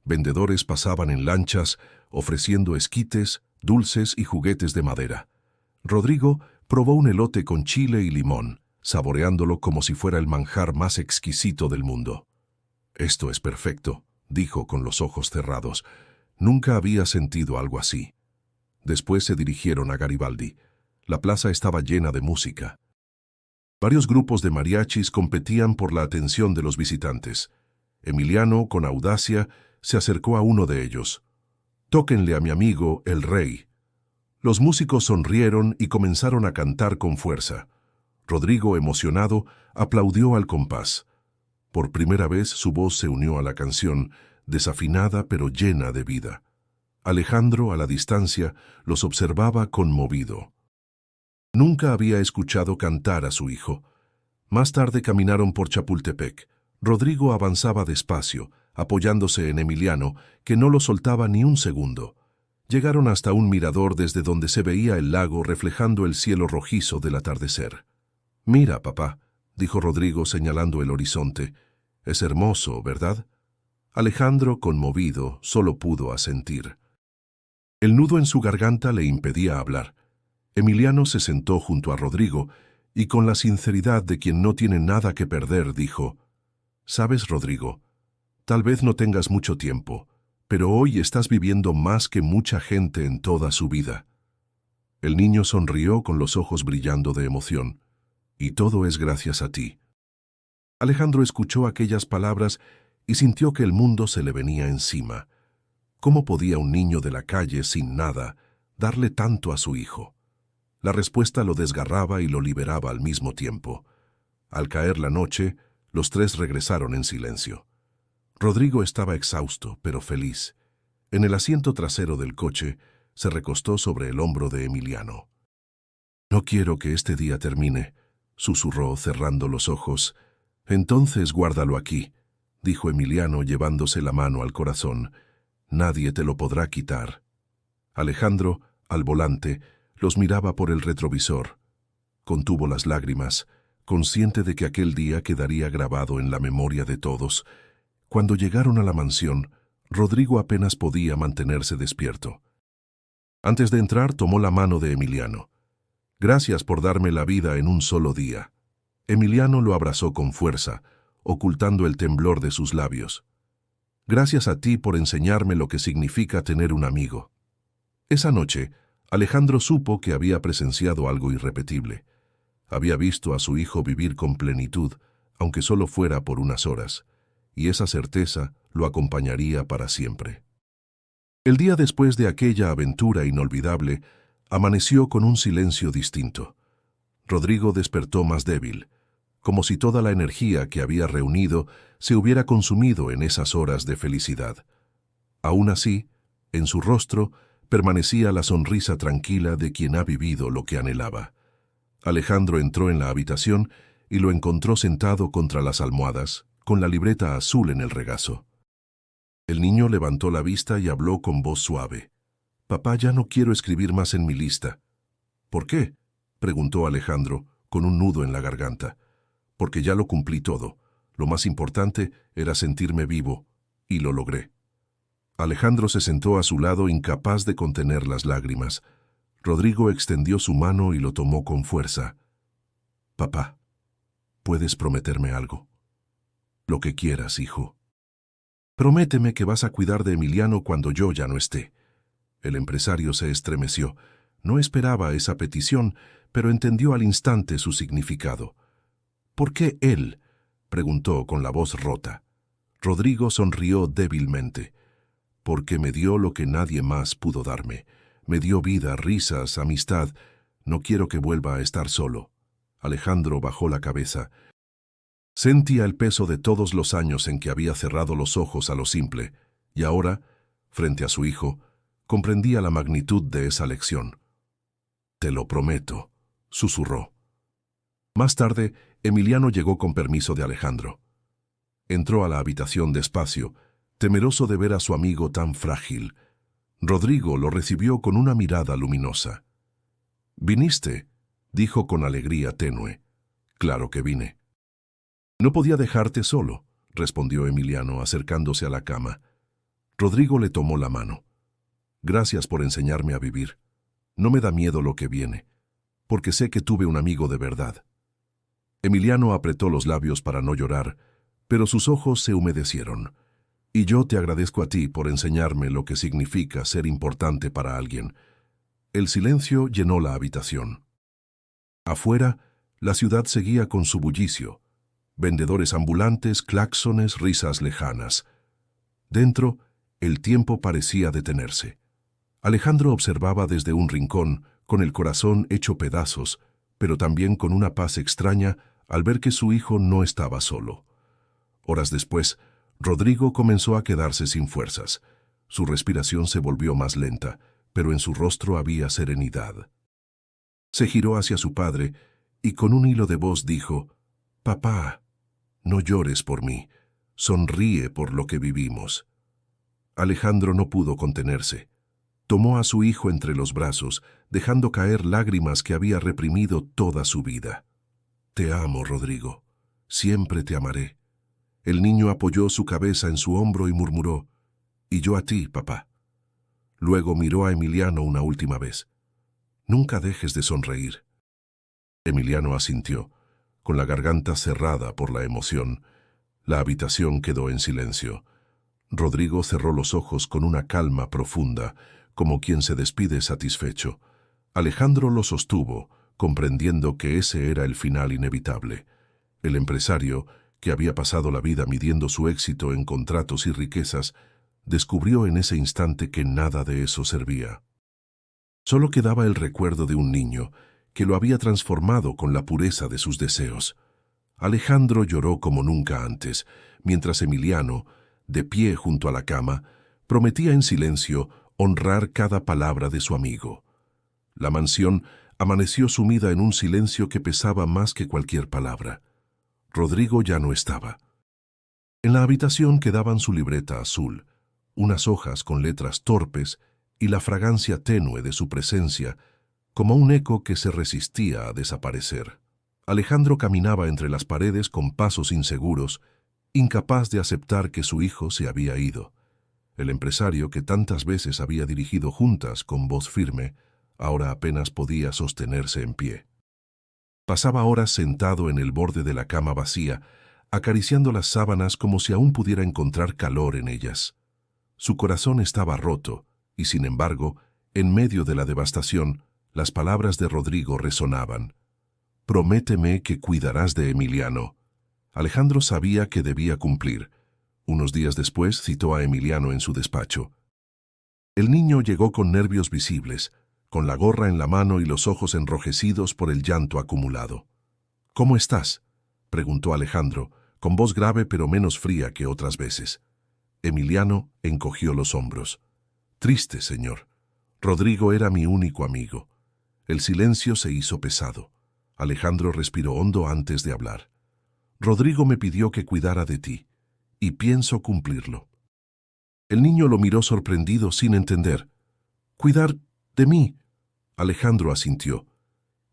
Vendedores pasaban en lanchas, ofreciendo esquites, dulces y juguetes de madera. Rodrigo probó un elote con chile y limón, saboreándolo como si fuera el manjar más exquisito del mundo. «Esto es perfecto», dijo con los ojos cerrados. Nunca había sentido algo así. Después se dirigieron a Garibaldi. La plaza estaba llena de música. Varios grupos de mariachis competían por la atención de los visitantes. Emiliano, con audacia, se acercó a uno de ellos. «Tóquenle a mi amigo, el rey». Los músicos sonrieron y comenzaron a cantar con fuerza. Rodrigo, emocionado, aplaudió al compás. Por primera vez su voz se unió a la canción, desafinada pero llena de vida. Alejandro, a la distancia, los observaba conmovido. Nunca había escuchado cantar a su hijo. Más tarde caminaron por Chapultepec. Rodrigo avanzaba despacio, apoyándose en Emiliano, que no lo soltaba ni un segundo. Llegaron hasta un mirador desde donde se veía el lago reflejando el cielo rojizo del atardecer. «Mira, papá», dijo Rodrigo señalando el horizonte. «Es hermoso, ¿verdad?». Alejandro, conmovido, solo pudo asentir. El nudo en su garganta le impedía hablar. Emiliano se sentó junto a Rodrigo y con la sinceridad de quien no tiene nada que perder dijo: «¿Sabes, Rodrigo? Tal vez no tengas mucho tiempo, pero hoy estás viviendo más que mucha gente en toda su vida». El niño sonrió con los ojos brillando de emoción. «Y todo es gracias a ti». Alejandro escuchó aquellas palabras y sintió que el mundo se le venía encima. ¿Cómo podía un niño de la calle, sin nada, darle tanto a su hijo? La respuesta lo desgarraba y lo liberaba al mismo tiempo. Al caer la noche, los tres regresaron en silencio. Rodrigo estaba exhausto, pero feliz. En el asiento trasero del coche, se recostó sobre el hombro de Emiliano. «No quiero que este día termine», susurró cerrando los ojos. «Entonces guárdalo aquí», dijo Emiliano llevándose la mano al corazón. «Nadie te lo podrá quitar». Alejandro, al volante, los miraba por el retrovisor. Contuvo las lágrimas, consciente de que aquel día quedaría grabado en la memoria de todos. Cuando llegaron a la mansión, Rodrigo apenas podía mantenerse despierto. Antes de entrar, tomó la mano de Emiliano. «Gracias por darme la vida en un solo día». Emiliano lo abrazó con fuerza, ocultando el temblor de sus labios. «Gracias a ti por enseñarme lo que significa tener un amigo». Esa noche, Alejandro supo que había presenciado algo irrepetible. Había visto a su hijo vivir con plenitud, aunque solo fuera por unas horas, y esa certeza lo acompañaría para siempre. El día después de aquella aventura inolvidable, amaneció con un silencio distinto. Rodrigo despertó más débil, como si toda la energía que había reunido se hubiera consumido en esas horas de felicidad. Aún así, en su rostro permanecía la sonrisa tranquila de quien ha vivido lo que anhelaba. Alejandro entró en la habitación y lo encontró sentado contra las almohadas, con la libreta azul en el regazo. El niño levantó la vista y habló con voz suave. «Papá, ya no quiero escribir más en mi lista». «¿Por qué?», preguntó Alejandro, con un nudo en la garganta. «Porque ya lo cumplí todo. Lo más importante era sentirme vivo, y lo logré». Alejandro se sentó a su lado, incapaz de contener las lágrimas. Rodrigo extendió su mano y lo tomó con fuerza. «Papá, ¿puedes prometerme algo?» «Lo que quieras, hijo». «Prométeme que vas a cuidar de Emiliano cuando yo ya no esté». El empresario se estremeció. No esperaba esa petición, pero entendió al instante su significado. «¿Por qué él?», preguntó con la voz rota. Rodrigo sonrió débilmente. «Porque me dio lo que nadie más pudo darme. Me dio vida, risas, amistad. No quiero que vuelva a estar solo». Alejandro bajó la cabeza. Sentía el peso de todos los años en que había cerrado los ojos a lo simple, y ahora, frente a su hijo, comprendía la magnitud de esa lección. «Te lo prometo», susurró. Más tarde, Emiliano llegó con permiso de Alejandro. Entró a la habitación despacio, temeroso de ver a su amigo tan frágil. Rodrigo lo recibió con una mirada luminosa. «¿Viniste?», dijo con alegría tenue. «Claro que vine». «No podía dejarte solo», respondió Emiliano, acercándose a la cama. Rodrigo le tomó la mano. «Gracias por enseñarme a vivir. No me da miedo lo que viene, porque sé que tuve un amigo de verdad». Emiliano apretó los labios para no llorar, pero sus ojos se humedecieron. «Y yo te agradezco a ti por enseñarme lo que significa ser importante para alguien». El silencio llenó la habitación. Afuera, la ciudad seguía con su bullicio. Vendedores ambulantes, claxones, risas lejanas. Dentro, el tiempo parecía detenerse. Alejandro observaba desde un rincón, con el corazón hecho pedazos, pero también con una paz extraña al ver que su hijo no estaba solo. Horas después, Rodrigo comenzó a quedarse sin fuerzas. Su respiración se volvió más lenta, pero en su rostro había serenidad. Se giró hacia su padre y con un hilo de voz dijo: «Papá, no llores por mí, sonríe por lo que vivimos». Alejandro no pudo contenerse. Tomó a su hijo entre los brazos, dejando caer lágrimas que había reprimido toda su vida. «Te amo, Rodrigo. Siempre te amaré». El niño apoyó su cabeza en su hombro y murmuró: «Y yo a ti, papá». Luego miró a Emiliano una última vez. «Nunca dejes de sonreír». Emiliano asintió, con la garganta cerrada por la emoción. La habitación quedó en silencio. Rodrigo cerró los ojos con una calma profunda, como quien se despide satisfecho. Alejandro lo sostuvo, comprendiendo que ese era el final inevitable. El empresario, que había pasado la vida midiendo su éxito en contratos y riquezas, descubrió en ese instante que nada de eso servía. Solo quedaba el recuerdo de un niño que lo había transformado con la pureza de sus deseos. Alejandro lloró como nunca antes, mientras Emiliano, de pie junto a la cama, prometía en silencio honrar cada palabra de su amigo. La mansión amaneció sumida en un silencio que pesaba más que cualquier palabra. Rodrigo ya no estaba. En la habitación quedaban su libreta azul, unas hojas con letras torpes y la fragancia tenue de su presencia, como un eco que se resistía a desaparecer. Alejandro caminaba entre las paredes con pasos inseguros, incapaz de aceptar que su hijo se había ido. El empresario que tantas veces había dirigido juntas con voz firme, ahora apenas podía sostenerse en pie. Pasaba horas sentado en el borde de la cama vacía, acariciando las sábanas como si aún pudiera encontrar calor en ellas. Su corazón estaba roto, y sin embargo, en medio de la devastación, las palabras de Rodrigo resonaban. «Prométeme que cuidarás de Emiliano». Alejandro sabía que debía cumplir. Unos días después citó a Emiliano en su despacho. El niño llegó con nervios visibles, con la gorra en la mano y los ojos enrojecidos por el llanto acumulado. «¿Cómo estás?», preguntó Alejandro, con voz grave pero menos fría que otras veces. Emiliano encogió los hombros. «Triste, señor. Rodrigo era mi único amigo». El silencio se hizo pesado. Alejandro respiró hondo antes de hablar. «Rodrigo me pidió que cuidara de ti, y pienso cumplirlo». El niño lo miró sorprendido sin entender. «¿Cuidar de mí?». Alejandro asintió.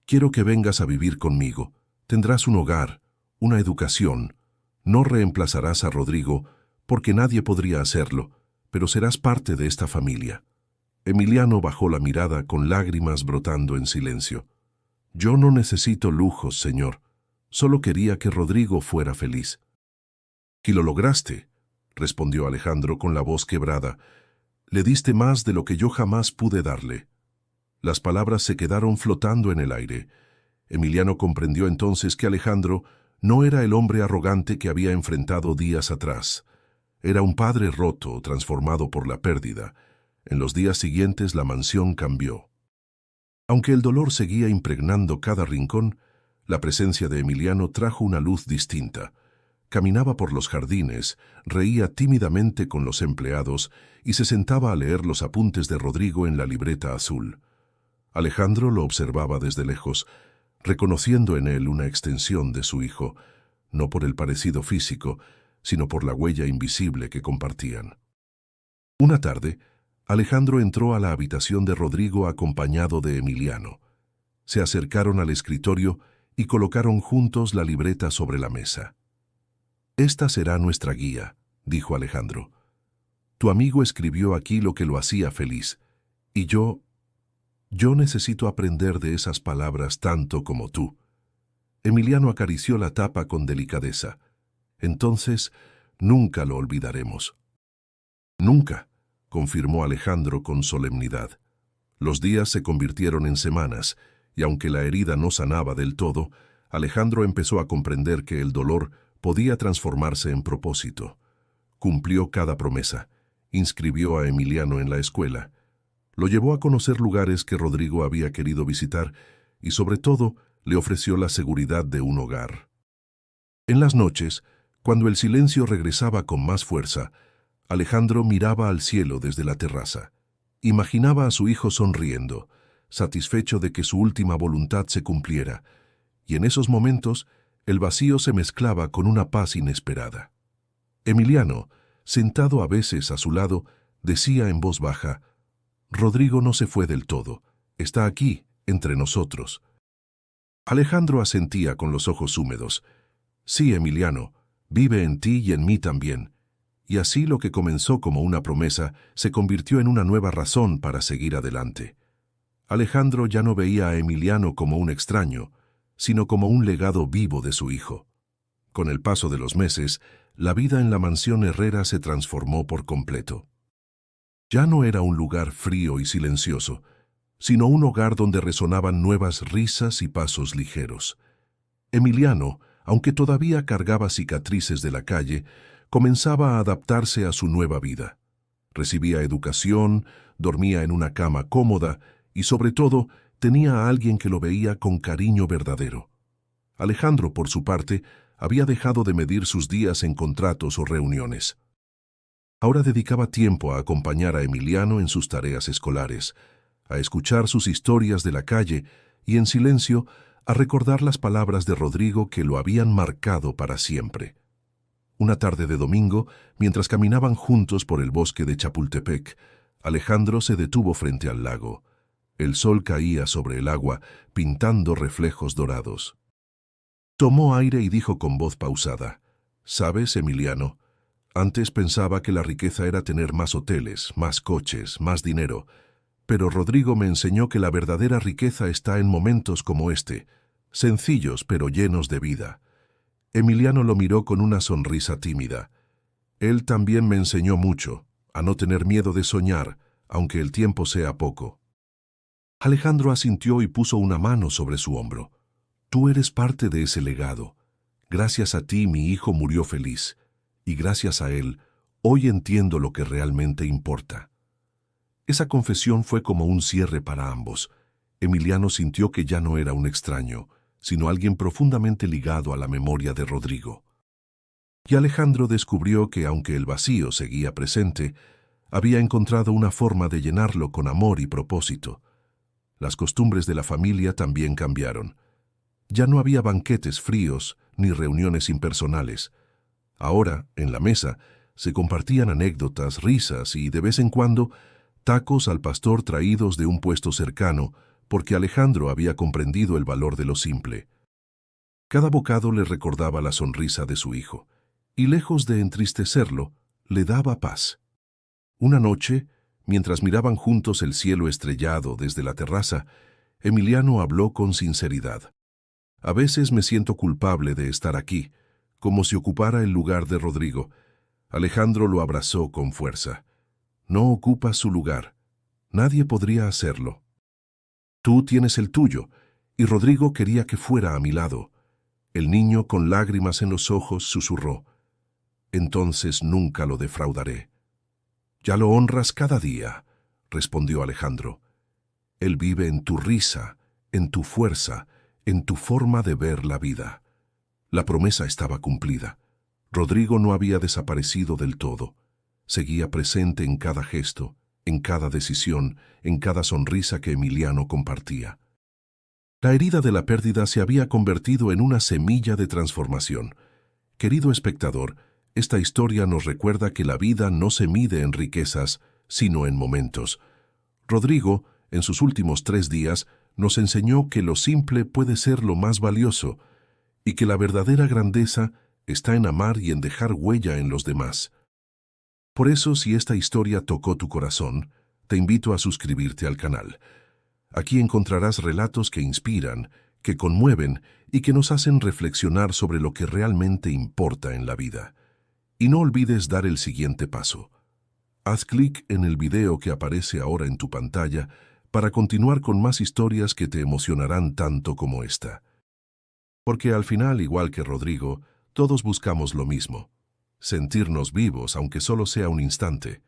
«Quiero que vengas a vivir conmigo. Tendrás un hogar, una educación. No reemplazarás a Rodrigo, porque nadie podría hacerlo, pero serás parte de esta familia». Emiliano bajó la mirada con lágrimas brotando en silencio. «Yo no necesito lujos, señor. Solo quería que Rodrigo fuera feliz». «Y lo lograste», respondió Alejandro con la voz quebrada. «Le diste más de lo que yo jamás pude darle». Las palabras se quedaron flotando en el aire. Emiliano comprendió entonces que Alejandro no era el hombre arrogante que había enfrentado días atrás. Era un padre roto, transformado por la pérdida. En los días siguientes la mansión cambió. Aunque el dolor seguía impregnando cada rincón, la presencia de Emiliano trajo una luz distinta. Caminaba por los jardines, reía tímidamente con los empleados y se sentaba a leer los apuntes de Rodrigo en la libreta azul. Alejandro lo observaba desde lejos, reconociendo en él una extensión de su hijo, no por el parecido físico, sino por la huella invisible que compartían. Una tarde, Alejandro entró a la habitación de Rodrigo acompañado de Emiliano. Se acercaron al escritorio y colocaron juntos la libreta sobre la mesa. «Esta será nuestra guía», dijo Alejandro. «Tu amigo escribió aquí lo que lo hacía feliz, y yo necesito aprender de esas palabras tanto como tú». Emiliano acarició la tapa con delicadeza. «Entonces, nunca lo olvidaremos». «Nunca», confirmó Alejandro con solemnidad. Los días se convirtieron en semanas, y aunque la herida no sanaba del todo, Alejandro empezó a comprender que el dolor podía transformarse en propósito. Cumplió cada promesa, inscribió a Emiliano en la escuela, lo llevó a conocer lugares que Rodrigo había querido visitar y, sobre todo, le ofreció la seguridad de un hogar. En las noches, cuando el silencio regresaba con más fuerza, Alejandro miraba al cielo desde la terraza. Imaginaba a su hijo sonriendo, satisfecho de que su última voluntad se cumpliera, y en esos momentos el vacío se mezclaba con una paz inesperada. Emiliano, sentado a veces a su lado, decía en voz baja: «Rodrigo no se fue del todo, está aquí, entre nosotros». Alejandro asentía con los ojos húmedos. «Sí, Emiliano, vive en ti y en mí también». Y así lo que comenzó como una promesa se convirtió en una nueva razón para seguir adelante. Alejandro ya no veía a Emiliano como un extraño, sino como un legado vivo de su hijo. Con el paso de los meses, la vida en la mansión Herrera se transformó por completo. Ya no era un lugar frío y silencioso, sino un hogar donde resonaban nuevas risas y pasos ligeros. Emiliano, aunque todavía cargaba cicatrices de la calle, comenzaba a adaptarse a su nueva vida. Recibía educación, dormía en una cama cómoda y, sobre todo, tenía a alguien que lo veía con cariño verdadero. Alejandro, por su parte, había dejado de medir sus días en contratos o reuniones. Ahora dedicaba tiempo a acompañar a Emiliano en sus tareas escolares, a escuchar sus historias de la calle y, en silencio, a recordar las palabras de Rodrigo que lo habían marcado para siempre. Una tarde de domingo, mientras caminaban juntos por el bosque de Chapultepec, Alejandro se detuvo frente al lago. El sol caía sobre el agua, pintando reflejos dorados. Tomó aire y dijo con voz pausada: «¿Sabes, Emiliano? Antes pensaba que la riqueza era tener más hoteles, más coches, más dinero. Pero Rodrigo me enseñó que la verdadera riqueza está en momentos como este, sencillos pero llenos de vida». Emiliano lo miró con una sonrisa tímida. «Él también me enseñó mucho, a no tener miedo de soñar, aunque el tiempo sea poco». Alejandro asintió y puso una mano sobre su hombro. «Tú eres parte de ese legado. Gracias a ti mi hijo murió feliz, y gracias a él, hoy entiendo lo que realmente importa». Esa confesión fue como un cierre para ambos. Emiliano sintió que ya no era un extraño, sino alguien profundamente ligado a la memoria de Rodrigo. Y Alejandro descubrió que, aunque el vacío seguía presente, había encontrado una forma de llenarlo con amor y propósito. Las costumbres de la familia también cambiaron. Ya no había banquetes fríos ni reuniones impersonales. Ahora, en la mesa, se compartían anécdotas, risas y, de vez en cuando, tacos al pastor traídos de un puesto cercano, porque Alejandro había comprendido el valor de lo simple. Cada bocado le recordaba la sonrisa de su hijo, y lejos de entristecerlo, le daba paz. Una noche, mientras miraban juntos el cielo estrellado desde la terraza, Emiliano habló con sinceridad. «A veces me siento culpable de estar aquí, como si ocupara el lugar de Rodrigo». Alejandro lo abrazó con fuerza. «No ocupas su lugar. Nadie podría hacerlo. Tú tienes el tuyo, y Rodrigo quería que fuera a mi lado». El niño, con lágrimas en los ojos, susurró: «Entonces nunca lo defraudaré». «Ya lo honras cada día», respondió Alejandro. «Él vive en tu risa, en tu fuerza, en tu forma de ver la vida». La promesa estaba cumplida. Rodrigo no había desaparecido del todo. Seguía presente en cada gesto, en cada decisión, en cada sonrisa que Emiliano compartía. La herida de la pérdida se había convertido en una semilla de transformación. Querido espectador, esta historia nos recuerda que la vida no se mide en riquezas, sino en momentos. Rodrigo, en sus últimos 3 días, nos enseñó que lo simple puede ser lo más valioso y que la verdadera grandeza está en amar y en dejar huella en los demás. Por eso, si esta historia tocó tu corazón, te invito a suscribirte al canal. Aquí encontrarás relatos que inspiran, que conmueven y que nos hacen reflexionar sobre lo que realmente importa en la vida. Y no olvides dar el siguiente paso. Haz clic en el video que aparece ahora en tu pantalla para continuar con más historias que te emocionarán tanto como esta. Porque al final, igual que Rodrigo, todos buscamos lo mismo: sentirnos vivos, aunque solo sea un instante.